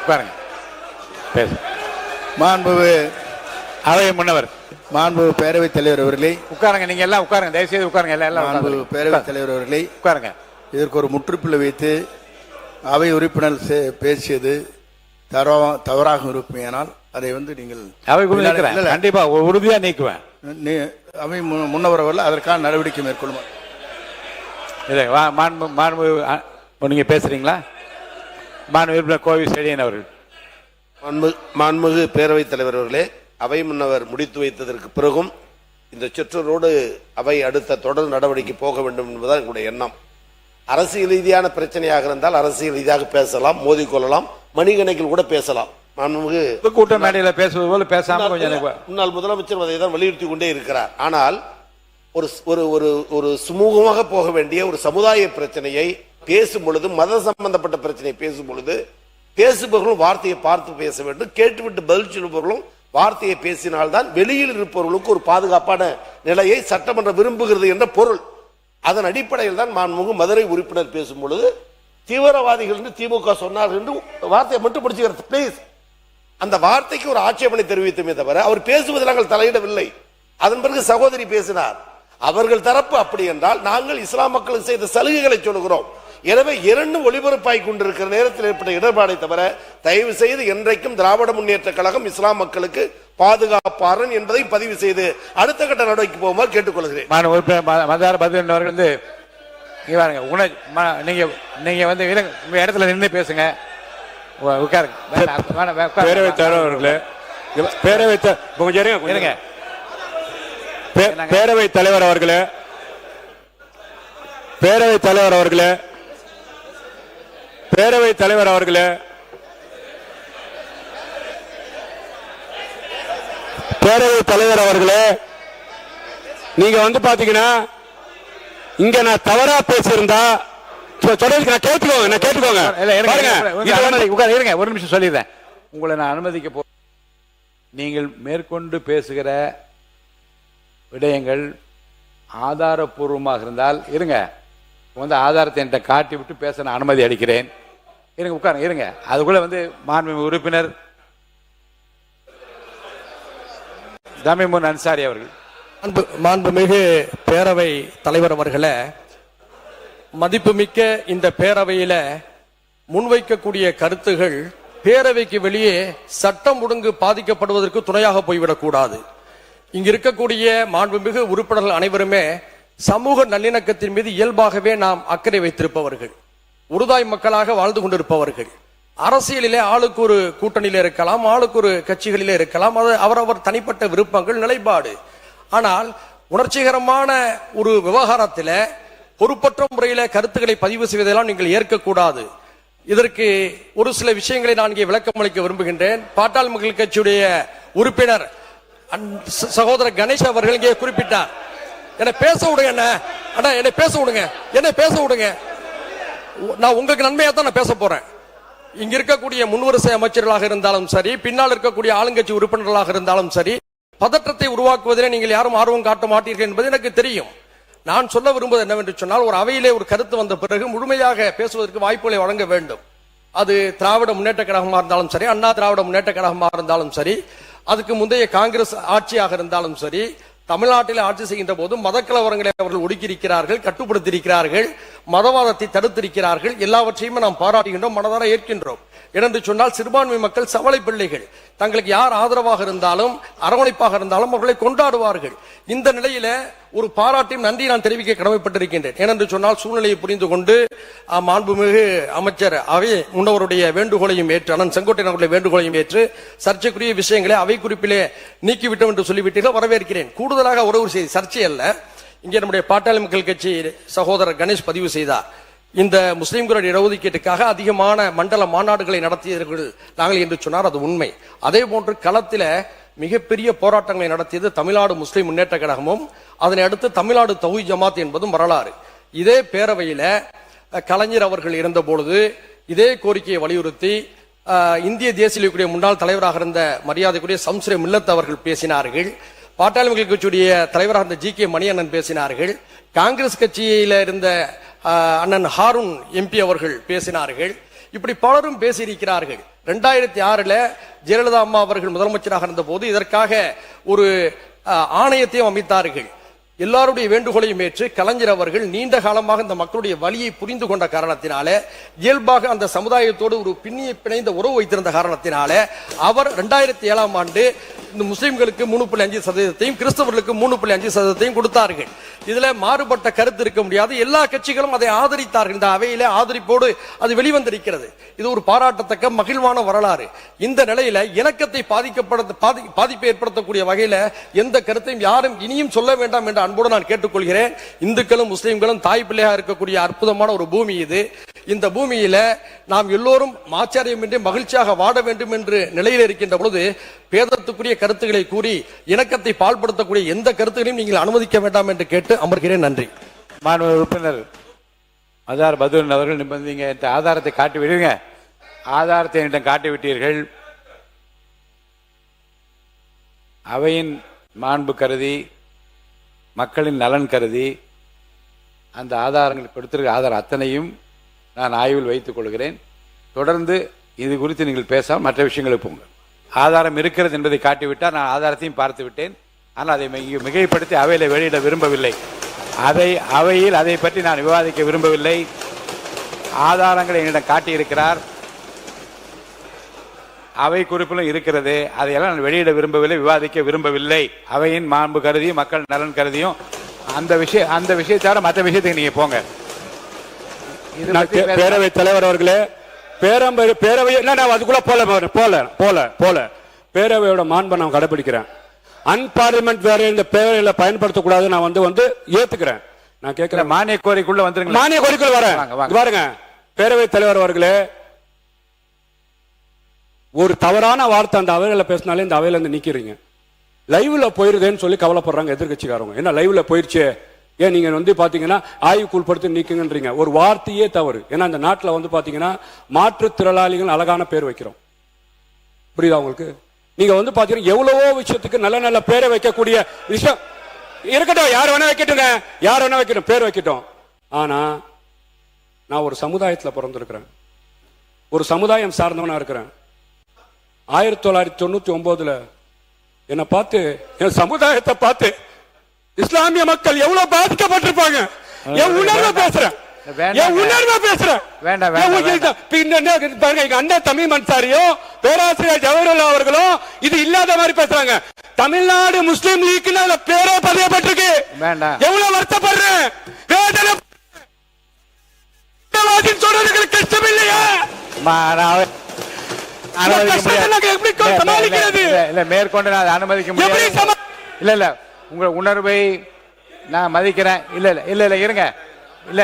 உட்காருங்க. பேசு. மாண்புமிகு அவை முன்னவர் மாண்பு பேரவைத் தலைவர் அவர்களே, உட்காருங்க. நீங்க எல்லாம் உட்காருங்க, தயவுசெய்து உட்காருங்க. எல்லாம் மாண்பு பேரவைத் தலைவர் அவர்களே, உட்காருங்க. இதற்கு ஒரு முற்றுப்புள்ளி வைத்து அவை உறுப்பினர் பேசியது தவறாக இருக்குமேயானால் அதை நீங்கள் அவை கண்டிப்பா உறுதியா நீக்குவேன். அவை முன்னவர் அவர்கள் அதற்கான நடவடிக்கை மேற்கொள்ளும். நீங்க பேசுறீங்களா? மாண்பு உறுப்பினர் கோவி செழியன் அவர்கள். மாண்புமிகு பேரவைத் தலைவர் அவர்களே, அவை முன்னவர் முடித்து வைத்ததற்கு பிறகும் இந்த சொற்றொடரோடு அவை அடுத்த தொடர் நடவடிக்கை போக வேண்டும் என்பதுதான் எங்களுடைய எண்ணம். அரசியல் ரீதியான பிரச்சனையாக இருந்தால் அரசியல் ரீதியாக பேசலாம், மோதிக்கொள்ளலாம், மணிகணக்கில் கூட பேசலாம். மாண்புமிகு கூட்ட மேடையில் பேசுவது போல பேசாம கொஞ்சம் முன்னாள் முதலமைச்சர் அதை தான் வலியுறுத்தி கொண்டே இருக்கிறார். ஆனால் ஒரு ஒரு ஒரு சுமூகமாக போக வேண்டிய ஒரு சமுதாய பிரச்சனையை பேசும் பொழுது, மத சம்பந்தப்பட்ட பிரச்சனையை பேசும் பொழுது பேசுபவர்களும் வார்த்தையை பார்த்து பேச வேண்டும், கேட்டுவிட்டு பதில் சொல்லுபவர்களும் வார்த்தையை பேசினால்தான் வெளியில் இருப்பவர்களுக்கு ஒரு பாதுகாப்பான நிலையை சட்டமன்றம் விரும்புகிறது என்ற பொருள். அதன் அடிப்படையில் தான் மாண்புமிகு மதுரை உறுப்பினர் பேசும் பொழுது தீவிரவாதிகள் என்று திமுக சொன்னார்கள் என்று வார்த்தையை மட்டும் பிடிச்சுக்கிறது. பிளீஸ், அந்த வார்த்தைக்கு ஒரு ஆட்சேபனை தெரிவித்துமே தவிர அவர் பேசுவதில் நாங்கள் தலையிடவில்லை. அதன் பிறகு சகோதரி பேசினார். அவர்கள் தரப்பு அப்படி என்றால் நாங்கள் இஸ்லாம் மக்களுக்கு செய்த சலுகைகளை சொல்லுகிறோம். எனவே இரண்டும் ஒளிபரப்பாய் கொண்டிருக்கிற நேரத்தில் ஏற்பட்ட இடர்பாடை தவிர தயவு செய்து என்றைக்கும் திராவிட முன்னேற்ற கழகம் இஸ்லாம் மக்களுக்கு பாதுகாப்பாரன் என்பதை பதிவு செய்து அடுத்த கட்ட நடவடிக்கை போகுமாறு கேட்டுக்கொள்கிறேன். நீங்க வந்து இடத்துல நின்று பேசுங்க. பேரவைத் தலைவர் அவர்களே, பேரவைத் தலைவர் அவர்களே, பேரவைத் தலைவர் அவர்களே, பேரவைத் தலைவர் அவர்களே, பேரவைத் தலைவர் அவர்களே, நீங்க வந்து பாத்தீங்கன்னா இங்க நான் தவறா பேசியிருந்தா கேட்டுக்கோங்க. ஒரு நிமிஷம் சொல்லிடுறேன். உங்களை நான் அனுமதிக்க போ. நீங்கள் மேற்கொண்டு பேசுகிற விடயங்கள் ஆதாரப்பூர்வமாக இருந்தால் இருங்க, வந்து ஆதாரத்தை என்கிட்ட காட்டி விட்டு பேச நான் அனுமதி அளிக்கிறேன். இருங்க, உட்காருங்க, இருங்க. அதுக்குள்ள வந்து மாண்புமிகு உறுப்பினர் தமிமுன் அன்சாரி அவர்கள். மாண்புமிகு பேரவை தலைவர் அவர்களே, மதிப்புமிக்க இந்த பேரவையில முன்வைக்கக்கூடிய கருத்துகள் பேரவைக்கு வெளியே சட்டம் ஒழுங்கு பாதிக்கப்படுவதற்கு துணையாக போய்விடக் கூடாது. இங்கு இருக்கக்கூடிய மாண்புமிகு உறுப்பினர்கள் அனைவருமே சமூக நல்லிணக்கத்தின் மீது இயல்பாகவே நாம் அக்கறை வைத்திருப்பவர்கள், உருதாய் மக்களாக வாழ்ந்து கொண்டிருப்பவர்கள். அரசியலிலே ஆளுக்கு ஒரு கூட்டணியில இருக்கலாம், ஆளுக்கு ஒரு கட்சிகளிலே இருக்கலாம், அது அவரவர் தனிப்பட்ட விருப்பங்கள், நிலைப்பாடு. ஆனால் உணர்ச்சிகரமான ஒரு விவகாரத்தில் பொறுப்பற்ற முறையில கருத்துக்களை பதிவு செய்வதெல்லாம் நீங்கள் ஏற்கக்கூடாது. இதற்கு ஒரு சில விஷயங்களை நான் இங்கே விளக்கம் அளிக்க விரும்புகின்றேன். பாட்டாளி மக்கள் கட்சியுடைய உறுப்பினர் சகோதரர் கணேஷ் அவர்கள் இங்கே குறிப்பிட்டார். என்னை பேச விடுங்க, என்னை பேச விடுங்க, என்னை பேச விடுங்க. நான் உங்களுக்கு நன்மையா தான் நான் பேச போறேன். இங்க இருக்கக்கூடிய முன்வரிசை அமைச்சர்களாக இருந்தாலும் சரி, பின்னால் இருக்கக்கூடிய ஆளுங்கட்சி உறுப்பினர்களாக இருந்தாலும் சரி, பதற்றத்தை உருவாக்குவதில் நீங்கள் யாரும் ஆர்வம் காட்ட மாட்டீர்கள் என்பது எனக்கு தெரியும். நான் சொல்ல விரும்புவது என்னவென்று சொன்னால், ஒரு அவையிலே ஒரு கருத்து வந்த பிறகு முழுமையாக பேசுவதற்கு வாய்ப்புகளை வழங்க வேண்டும். அது திராவிட முன்னேற்ற கழகமாக இருந்தாலும் சரி, அண்ணா திராவிட முன்னேற்ற கழகமாக இருந்தாலும் சரி, அதுக்கு முந்தைய காங்கிரஸ் ஆட்சியாக இருந்தாலும் சரி, தமிழ்நாட்டில் ஆட்சி செய்கின்ற போது மதக்கலவரங்களை அவர்கள் ஒடுக்கியிருக்கிறார்கள், கட்டுப்படுத்தியிருக்கிறார்கள், மதவாதத்தை தடுத்திருக்கிறார்கள். எல்லாவற்றையுமே நாம் பாராட்டுகின்றோம், மனதார ஏற்கின்றோம். ஏனென்று சொன்னால் சிறுபான்மை மக்கள் சவளை பிள்ளைகள். தங்களுக்கு யார் ஆதரவாக இருந்தாலும் அரவணைப்பாக இருந்தாலும் அவர்களை கொண்டாடுவார்கள். இந்த நிலையில ஒரு பாராட்டையும் நன்றி நான் தெரிவிக்க கடமைப்பட்டிருக்கின்றேன். ஏனென்று சொன்னால் சூழ்நிலையை புரிந்து கொண்டு மாண்புமிகு அமைச்சர் அவை முன்னவருடைய வேண்டுகோளையும் ஏற்று, அண்ணன் செங்கோட்டையன் அவருடைய வேண்டுகோளையும் ஏற்று சர்ச்சைக்குரிய விஷயங்களை அவை குறிப்பிலே நீக்கிவிட்டோம் என்று சொல்லிவிட்டீர்கள், வரவேற்கிறேன். கூடுதலாக ஒரு செய்தி, சர்ச்சை அல்ல, இங்கே நம்முடைய பாட்டாளி மக்கள் கட்சி சகோதரர் கணேஷ் பதிவு செய்தார். இந்த முஸ்லிம்களுடைய இடஒதுக்கீட்டுக்காக அதிகமான மண்டல மாநாடுகளை நடத்தியவர்கள் நாங்கள் என்று சொன்னார். அது உண்மை. அதே போன்று களத்தில் மிகப்பெரிய போராட்டங்களை நடத்தியது தமிழ்நாடு முஸ்லிம் முன்னேற்ற கழகமும், அதனை அடுத்து தமிழ்நாடு தௌஹீத் ஜமாத் என்பதும் வரலாறு. இதே பேரவையில கலைஞர் அவர்கள் இருந்த பொழுது இதே கோரிக்கையை வலியுறுத்தி இந்திய தேசிய முன்னாள் தலைவராக இருந்த மரியாதைக்குரிய சம்ஸ்ரே மில்லத் அவர்கள் பேசினார்கள். பாட்டாளி மக்கள் கட்சியுடைய தலைவராக இருந்த ஜி கே மணியண்ணன் பேசினார்கள். காங்கிரஸ் கட்சியில இருந்த அண்ணன் ஹாரூன் எம்பி அவர்கள் பேசினார்கள். இப்படி பலரும் பேசியிருக்கிறார்கள். 2006 ஜெயலலிதா அம்மா அவர்கள் முதலமைச்சராக இருந்த போது இதற்காக ஒரு ஆணையத்தையும் அமைத்தார்கள். எல்லாருடைய வேண்டுகோளையும் ஏற்று கலைஞர் அவர்கள் நீண்ட காலமாக இந்த மக்களுடைய வலியை புரிந்து கொண்ட காரணத்தினால, இயல்பாக அந்த சமுதாயத்தோடு ஒரு பிணைந்த உறவு வைத்திருந்த காரணத்தினால அவர் 2007ஆம் ஆண்டு இந்த முஸ்லிம்களுக்கு 3.5%, கிறிஸ்தவர்களுக்கு 3.5% கொடுத்தார்கள். இதுல மாறுபட்ட கருத்து இருக்க முடியாது. எல்லா கட்சிகளும் அதை ஆதரித்தார்கள். இந்த அவையில ஆதரிப்போடு அது வெளிவந்திருக்கிறது. இது ஒரு பாராட்டத்தக்க மகிழ்வான வரலாறு. இந்த நிலையில இணக்கத்தை பாதிப்பை ஏற்படுத்தக்கூடிய வகையில எந்த கருத்தையும் யாரும் இனியும் சொல்ல வேண்டாம் என்ற அன்போடு நான் கேட்டுக்கொள்கிறேன். இந்துக்களும் முஸ்லிம்களும் தாய் பிள்ளையாக இருக்கக்கூடிய அற்புதமான ஒரு பூமி இது. இந்த பூமியில நாம் எல்லோரும் ஆச்சரியமின்றி மகிழ்ச்சியாக வாழ வேண்டும் என்று நிலையில் இருக்கின்ற பொழுது பேதத்துக்குரிய கருத்துக்களை கூறி இணக்கத்தை பால்படுத்தக்கூடிய எந்த கருத்துகளையும் நீங்கள் அனுமதிக்க வேண்டாம் என்று கேட்டு அமர்கிறேன். நன்றி. மாண்பு உறுப்பினர் அசார் பதுன் அவர்கள் நிபந்தீங்க ஆதாரத்தை காட்டி விடுங்க. ஆதாரத்தை என்னிடம் காட்டி விட்டீர்கள். அவையின் மாண்பு கருதி, மக்களின் நலன் கருதி அந்த ஆதாரங்கள் கொடுத்திருக்க ஆதாரம் அத்தனையும் நான் ஆய்வில் வைத்துக் கொள்கிறேன். தொடர்ந்து இது குறித்து நீங்கள் பேசாமல் மற்ற விஷயங்களுக்கு போங்க. ஆதாரம் இருக்கிறது என்பதை காட்டிவிட்டால் நான் ஆதாரத்தையும் பார்த்து விட்டேன். ஆனால் அதை மிகைப்படுத்தி அவையில் வெளியிட விரும்பவில்லை. அவையில் அதை பற்றி நான் விவாதிக்க விரும்பவில்லை. ஆதாரங்களை என்னிடம் காட்டியிருக்கிறார். அவை குறிப்பிலும் இருக்கிறது. அதையெல்லாம் நான் வெளியிட விரும்பவில்லை, விவாதிக்க விரும்பவில்லை. அவையின் மாண்பு கருதியும் மக்கள் நலன் கருதியும் அந்த விஷயத்தோட மற்ற விஷயத்துக்கு நீங்க போங்க. பேரவைத் தலைவர் அவர்களே, பேரவை அதுக்குள்ள போல பேரவையோட மாண்பை நான் கடைபிடிக்கிறேன். அன்பார்லிமெண்ட் வேற இந்த பேரவையில பயன்படுத்தக்கூடாது. நான் வந்து ஏத்துக்கிறேன். நான் கேட்கிறேன், மானிய கோரிக்குள்ள வந்துருங்க. மானிய கோரிக்குள்ள வரேன். பாருங்க, பேரவைத் தலைவர் அவர்களே, ஒரு தவறான வார்த்தை அந்த அவையில பேசினாலே இந்த அவையில இருந்து நீக்கிறீங்க. லைவ்ல போயிருதேன்னு சொல்லி கவலைப்படுறாங்க எதிர்கட்சிக்காரங்க. என்ன லைவ்ல போயிருச்சு, ஏன் நீங்க பாத்தீங்கன்னா ஆய்வுக்கு உட்படுத்தி நீக்குங்கன்றீங்க. ஒரு வார்த்தையே தவறு. ஏன்னா இந்த நாட்டில் பாத்தீங்கன்னா மாற்றுத்திறனாளிகள் அழகான பேர் வைக்கிறோம். புரியுதா உங்களுக்கு? நீங்க பாத்தீங்கன்னா எவ்வளவோ விஷயத்துக்கு நல்ல நல்ல பேரை வைக்கக்கூடிய விஷயம் இருக்கட்டும். யார் வேணா வைக்கட்டுங்க, யார் வேணா வைக்கட்டும், பேர் வைக்கட்டும். ஆனா நான் ஒரு சமுதாயத்தில் பிறந்திருக்கிறேன், ஒரு சமுதாயம் சார்ந்தவனா இருக்கிறேன். 1999 என்னை பார்த்து, என் சமுதாயத்தை பார்த்து இஸ்லாமிய மக்கள் எவ்வளவு பாதிக்கப்பட்டிருப்பாங்க. என் உணர்வை பேசுறேன், என் உணர்வை பேசுறேன். அண்ணன் தமிழ் அன்சாரியும் பேராசிரியர் ஜவஹர்லால் அவர்களும் இது இல்லாத மாதிரி பேசுறாங்க. தமிழ்நாடு முஸ்லீம் லீக் பேரே பதியப்பட்டிருக்கு. எவ்வளவு வருத்தப்படுறேன், வேதனை சொல்றதுக்கு கஷ்டம் இல்லையா? மேற்கொண்டு நான் அனுமதிக்க முடியாது. இல்ல உங்க உணர்வை நான் மதிக்கிறேன். இல்ல இருங்க. இல்ல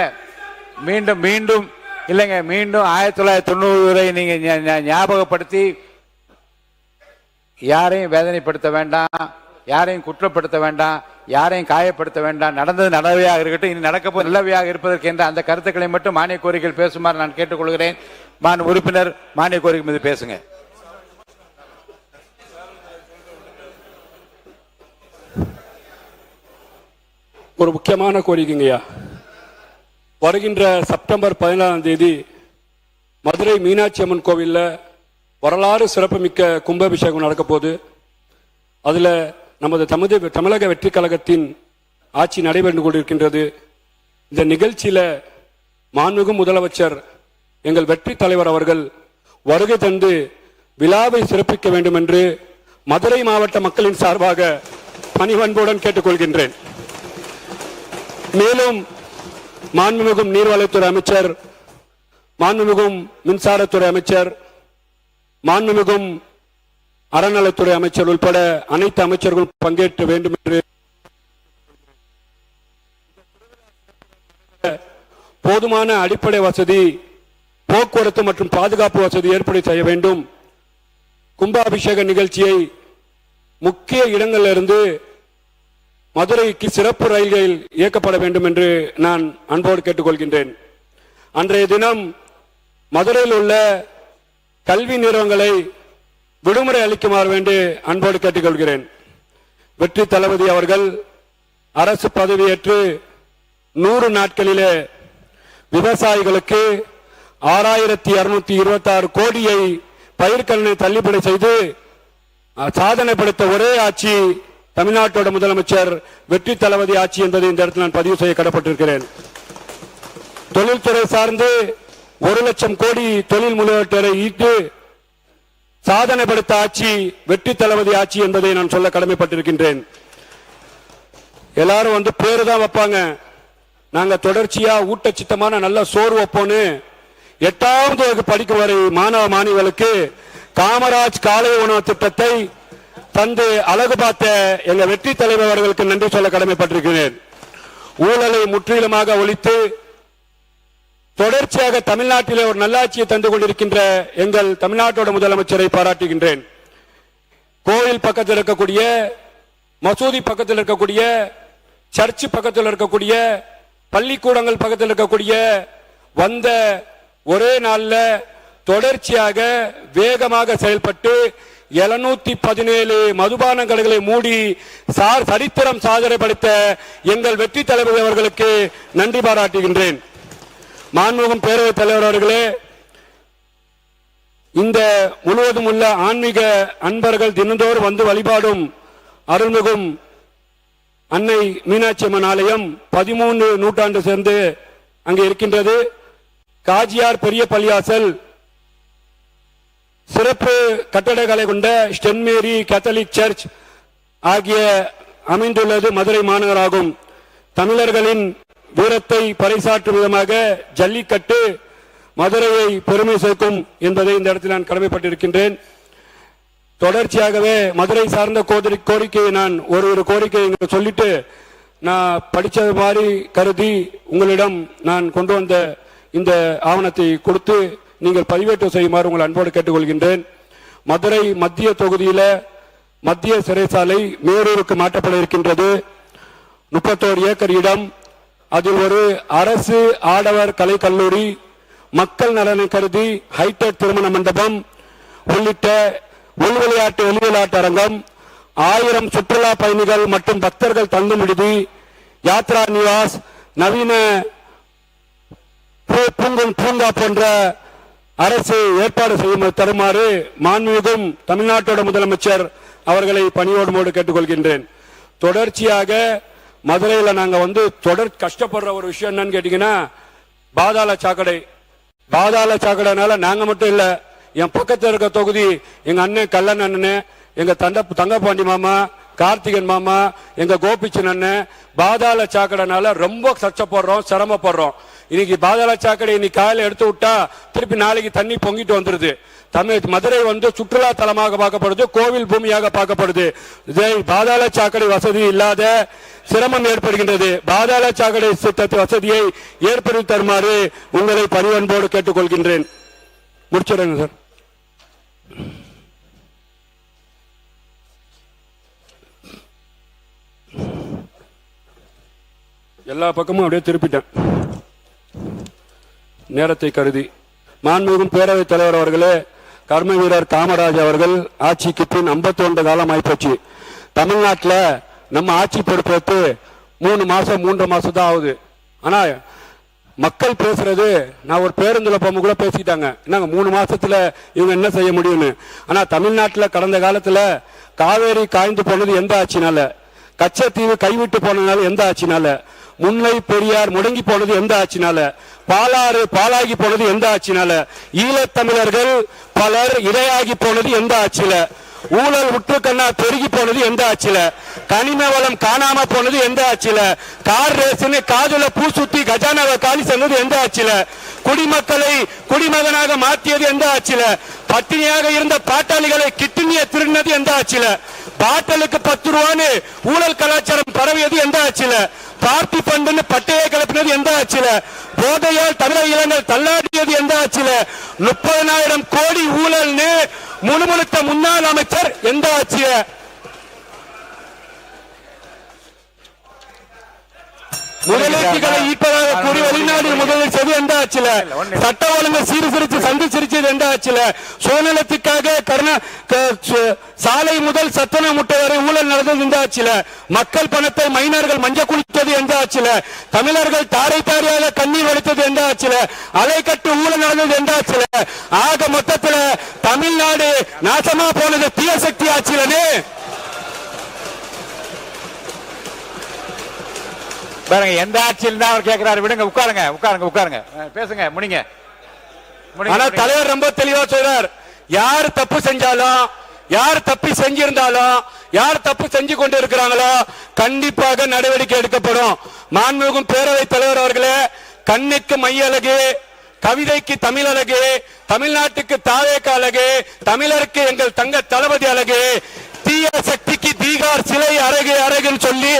மீண்டும் இல்லைங்க, மீண்டும் 1990 நீங்க ஞாபகப்படுத்தி யாரையும் வேதனைப்படுத்த வேண்டாம், யாரையும் குற்றப்படுத்த வேண்டாம், யாரையும் காயப்படுத்த வேண்டாம். நடந்தது நல்லவையாக இருக்கட்டும், இனி நடக்க நல்லவையாக இருப்பதற்கு என்ற அந்த கருத்துக்களை மட்டும் மானிய கோரிக்கைகள் பேசுமாறு நான் கேட்டுக்கொள்கிறேன். உறுப்பினர் மானிய கோரிக்கை மீது பேசுங்க. ஒரு முக்கியமான கோரிக்கைங்கய்யா. வருகின்ற செப்டம்பர் 14ஆம் தேதி மதுரை மீனாட்சி அம்மன் கோவில்ல வரலாறு சிறப்புமிக்க கும்பாபிஷேகம் நடக்க போகுது. அதுல நமது தமிழக வெற்றி கழகத்தின் ஆட்சி நடைபெற்று கொண்டிருக்கின்றது. இந்த நிகழ்ச்சியில மாண்புமிகு முதலமைச்சர் எங்கள் வெற்றி தலைவர் அவர்கள் வருகை தந்து விழாவை சிறப்பிக்க வேண்டும் என்று மதுரை மாவட்ட மக்களின் சார்பாக பணிவன்புடன் கேட்டுக்கொள்கின்றேன். மேலும் மாண்புமிகும் நீர்வளத்துறை அமைச்சர், மாண்புமிகும் மின்சாரத்துறை அமைச்சர், மாண்புமிகும் அறநிலைத்துறை அமைச்சர் உட்பட அனைத்து அமைச்சர்களும் பங்கேற்க வேண்டும் என்று போதுமான அடிப்படை வசதி, போக்குவரத்து மற்றும் பாதுகாப்பு வசதி ஏற்பட செய்ய வேண்டும். கும்பாபிஷேக நிகழ்ச்சியை முக்கிய இடங்களிலிருந்து மதுரைக்கு சிறப்பு ரயில்களில் இயக்கப்பட வேண்டும் என்று நான் அன்போடு கேட்டுக்கொள்கின்றேன். அன்றைய தினம் மதுரையில் உள்ள கல்வி நிறுவனங்களை விடுமுறை அளிக்குமாறு வேண்டி அன்போடு கேட்டுக்கொள்கிறேன். வெற்றி தளபதி அவர்கள் அரசு பதவியேற்று 100 நாட்களிலே விவசாயிகளுக்கு 6226 கோடியை பயிர்க்கடனை தள்ளுபடி செய்து சாதனை படைத்த ஒரே ஆட்சி தமிழ்நாட்டோட முதலமைச்சர் வெற்றி தளபதி ஆட்சி என்பதை இந்த இடத்தில் நான் பதிவு செய்ய கடப்பட்டிருக்கிறேன். தொழில்துறை சார்ந்து 1,00,000 கோடி தொழில் முனைவோரை ஈட்டு சாதனை படைத்த ஆட்சி வெற்றி தளபதி ஆட்சி என்பதை நான் சொல்ல கடமைப்பட்டிருக்கின்றேன். எல்லாரும் வந்து பேரு தான் வைப்பாங்க, நாங்க தொடர்ச்சியா ஊட்டச்சித்தமான நல்ல சோறு வைப்போன்னு 8வது வகுப்பு படிக்கும் வரை மாணவ மாணவிகளுக்கு காமராஜ் காலை உணவு திட்டத்தை தந்து அழகு பார்த்த எங்க வெற்றி தலைவர் அவர்களுக்கு நன்றி சொல்ல கடமைப்பட்டிருக்கிறேன். ஊழலை முற்றிலுமாக ஒழித்து தொடர்ச்சியாக தமிழ்நாட்டிலே ஒரு நல்லாட்சியை தந்து கொண்டிருக்கின்ற எங்கள் தமிழ்நாட்டோட முதலமைச்சரை பாராட்டுகின்றேன். கோயில் பக்கத்தில் இருக்கக்கூடிய, மசூதி பக்கத்தில் இருக்கக்கூடிய, சர்ச்சு பக்கத்தில் இருக்கக்கூடிய, பள்ளிக்கூடங்கள் பக்கத்தில் இருக்கக்கூடிய வந்த ஒரே நாள்ல தொடர்ச்சியாக வேகமாக செயல்பட்டு 717 மதுபான கடைகளை மூடி சரித்திரம் சாதனை படைத்த எங்கள் வெற்றி தலைவர் அவர்களுக்கு நன்றி பாராட்டுகின்றேன். மாண்புமிகு பேரவைத் தலைவர் அவர்களே, இந்த முழுவதும் உள்ள ஆன்மீக அன்பர்கள் தினந்தோறும் வந்து வழிபாடும் அருள்மிகும் அன்னை மீனாட்சி அம்மன் ஆலயம் 13 நூற்றாண்டு சேர்ந்து அங்கே இருக்கின்றது. காஜியார் பெரிய பள்ளியாசல் சிறப்பு கட்டடக்கலை கொண்ட ஸ்டென்மேரி கேத்தலிக் சர்ச் ஆகிய அமைந்துள்ளது மதுரை மாநகராகும். தமிழர்களின் வீரத்தை பறைசாற்றும் விதமாக ஜல்லிக்கட்டு மதுரையை பெருமை சேர்க்கும் என்பதை இந்த இடத்தில் நான் கடமைப்பட்டிருக்கின்றேன். தொடர்ச்சியாகவே மதுரை சார்ந்த கோரிக்கையை நான் ஒரு கோரிக்கையை சொல்லிட்டு நான் படிச்சது மாதிரி கருதி உங்களிடம் நான் கொண்டு வந்த இந்த ஆவணத்தை கொடுத்து நீங்கள் பதிவேற்றம் செய்யுமாறு உங்கள் அன்போடு கேட்டுக்கொள்கின்றேன். மதுரை மத்திய தொகுதியில மத்திய சிறைச்சாலை மேரூருக்கு மாற்றப்பட இருக்கின்றது. 31 ஏக்கர் இடம், அதில் ஒரு அரசு ஆடவர் கலை கல்லூரி, மக்கள் நலனை கருதி ஹைடெக் திருமண மண்டபம் உள்ளிட்ட வெளிவிளையாட்டு அரங்கம், 1000 சுற்றுலா பயணிகள் மற்றும் பக்தர்கள் தங்கும் விடுதி, யாத்ரா நிவாஸ், நவீன பூங்கா போன்ற அரசு ஏற்பாடு செய்யும் தருமாறு மாண்புமிகும் தமிழ்நாட்டோட முதலமைச்சர் அவர்களை பணியோடு கேட்டுக்கொள்கின்றேன். தொடர்ச்சியாக மதுரையில நாங்க வந்து கஷ்டப்படுற ஒரு விஷயம் என்னன்னு கேட்டீங்கன்னா பாதாள சாக்கடைனால நாங்க மட்டும் இல்ல, என் பக்கத்தில் இருக்க தொகுதி எங்க அண்ணன் கல்லன் அண்ணன், எங்க தங்கப்பாண்டி மாமா, கார்த்திகன் மாமா, எங்க கோபிச்சன் அண்ணன் பாதாள சாக்கடைனால ரொம்ப கஷ்டப்படுறோம், சிரமப்படுறோம். இன்னைக்கு பாதாள சாக்கடை இன்னைக்கு காலையில எடுத்து விட்டா திருப்பி நாளைக்கு தண்ணி பொங்கிட்டு வந்துருது. மதுரை வந்து சுற்றுலா தலமாக பார்க்கப்படுது, கோவில் பூமியாக பார்க்கப்படுது. பாதாள சாக்கடை வசதி இல்லாத சிரமம் ஏற்படுகின்றது. பாதாள சாக்கடை திட்டத்தை வசதியை ஏற்படுத்தி தருமாறு உங்களை பணிவன்போடு கேட்டுக்கொள்கின்றேன். முடிச்சிடுங்க சார். எல்லா பக்கமும் அப்படியே திருப்பிட்டேன் நேரத்தை கருதி. மாண்புமிகு பேரவைத் தலைவர் அவர்களே, கர்ம வீரர் காமராஜ் அவர்கள் ஆட்சிக்கு பின் 51 காலம் ஆயிப்போச்சு. தமிழ்நாட்டில் நம்ம ஆட்சி பொறுப்பேற்று 3 மாசம் தான் ஆகுது. ஆனா மக்கள் பேசுறது, நான் ஒரு பேருந்துல போக கூட பேசிட்டாங்க, என்னங்க 3 மாசத்துல இவங்க என்ன செய்ய முடியும்னு. ஆனா தமிழ்நாட்டில் கடந்த காலத்துல காவேரி காய்ந்து போனது எந்த ஆட்சினால, கச்சத்தீவு கைவிட்டு போனதுனால எந்த ஆட்சினால, முல்லை பெரியார் முடங்கி போனது எந்த ஆட்சினால, பாலாறு பாலாகி போனது எந்த ஆட்சினால, ஈழத்தமிழர்கள் பலர் இரையாகி போனது எந்த ஆட்சியில, ஊழல் உற்றுக்கண்ணா பெருகி போனது எந்த ஆட்சியில, கனிம வளம் காணாம போனது எந்த ஆட்சியில, கார் ரேஸ்னு காதுல பூ சுத்தி கஜானாவை காலி செஞ்சது எந்த ஆட்சியில, குடிமக்களை குடிமகனாக மாற்றியது எந்த ஆட்சியில, பட்டினியாக இருந்த பாட்டாளிகளை கிட்னியை திருடினது எந்த ஆட்சியில, பாட்டலுக்கு 10 ரூபான்னு ஊழல் கலாச்சாரம் பரவியது எந்த ஆட்சியில, பார்ட்டி பண்டு பட்டையை கிளப்பினது எந்த ஆட்சியில, போதையால் தமிழக இளைஞர்கள் தள்ளாடியது எந்த ஆட்சியில, 30,000 கோடி ஊழல்னு முணுமுணுத்த முன்னாள் அமைச்சர் எந்த ஆட்சியில. முதலீட்டுகளை ஈர்ப்பதாக கூறி வெளிநாடு முதலீடு செய்து எந்த ஆட்சியில, சட்ட ஒழுங்கு சீர்திருத்தி சந்திச்சிருச்சது எந்த ஆட்சியில, சுயநலத்துக்காக சாலை முதல் சத்தன முட்டை வரை ஊழல் நடந்தது இந்த ஆட்சியில, மக்கள் பணத்தை மைனர்கள் மஞ்ச குளித்தது எந்த ஆட்சியில, தமிழர்கள் தாரை தாரையாக கண்ணீர் வடித்தது எந்த ஆட்சியில, அலைக்கட்டு ஊழல் நடந்தது எந்த ஆட்சியில, ஆக மொத்தத்துல தமிழ்நாடு நாசமா போனது தீய சக்தி ஆட்சியிலே. பாருங்க, எந்த ஆட்சியில் தான் அவர் கேட்கிறாரு. விடுங்க, உட்காருங்க உட்காருங்க உட்காருங்க, பேசுங்க, முடிங்க. ஆனா தலைவர் ரொம்ப தெளிவா சொல்றார், யார் தப்பு செஞ்சாலும், யார் தப்பி செஞ்சிருந்தாலும், யார் தப்பு செஞ்சு கொண்டு இருக்கிறாங்களோ கண்டிப்பாக நடவடிக்கை எடுக்கப்படும். மாண்புமிகு பேரவைத் தலைவர் அவர்களே, கண்ணுக்கு மை அழகு, கவிதைக்கு தமிழ் அழகு, தமிழ்நாட்டுக்கு தாவேக்க அழகு, தமிழருக்கு எங்கள் தங்க தளபதி அழகு, தீய சக்திக்கு தீகார் சிலை அழகு அழகுன்னு சொல்லி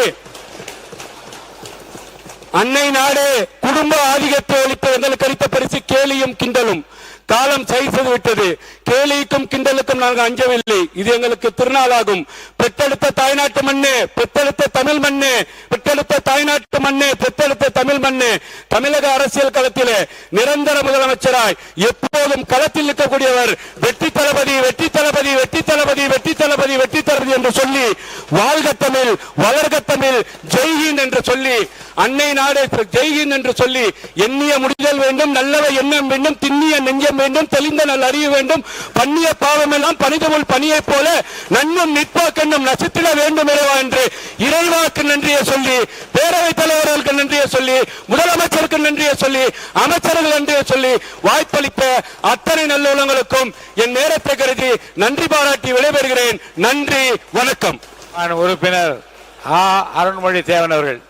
அன்னை நாடு குடும்ப ஆதிக்கத்தை ஒழிப்பு எங்களுக்கு அளித்த பரிசு கேலியும் கிண்டலும். காலம் சைசது விட்டது. கேலிக்கும் கிண்டலுக்கும் நாங்கள் அஞ்சவில்லை. இது எங்களுக்கு திருநாளாகும். பெற்றெடுத்த தாய்நாட்டு மண்ணு, பெற்றெடுத்த தமிழ் மண்ணு, பெற்றெடுத்த தாய்நாட்டு மண்ணு, பெற்றெடுத்த தமிழ் மண்ணு. தமிழக அரசியல் களத்திலே நிரந்தர முதலமைச்சராய் எப்போதும் களத்தில் நிற்கக்கூடியவர் வெற்றி தளபதி, வெற்றி தளபதி, வெற்றி தளபதி, வெற்றி தளபதி, வெற்றி தளபதி என்று சொல்லி வாழ்க தமிழ், வளர்க தமிழ், ஜெய்ஹிந்த் என்று சொல்லி, அன்னை நாடு ஜெய்ஹிந்த் என்று சொல்லி, எண்ணிய முடிதல் வேண்டும், நல்லவை எண்ணம் வேண்டும், திண்ணிய நெஞ்சம் வேண்டும், தெளிந்த நல் அறிய வேண்டும், பண்ணிய பாவம் எல்லாம் பனிதமுள் பனியை போல நன்னும் நிற்பாக்கென்னும் நசித்திட வேண்டும் என்று இறைவாக்கு நன்றியை சொல்லி, பேரவைத் தலைவர்களுக்கு நன்றியை சொல்லி, முதலமைச்சருக்கு நன்றியை சொல்லி, அமைச்சர்கள் நன்றியை சொல்லி, வாய்ப்பளித்த அத்தனை நல்லுள்ளங்களுக்கும் என் நேரத்தை கருதி நன்றி பாராட்டி விடைபெறுகிறேன். நன்றி, வணக்கம். உறுப்பினர் அருண்மொழி தேவன் அவர்கள்.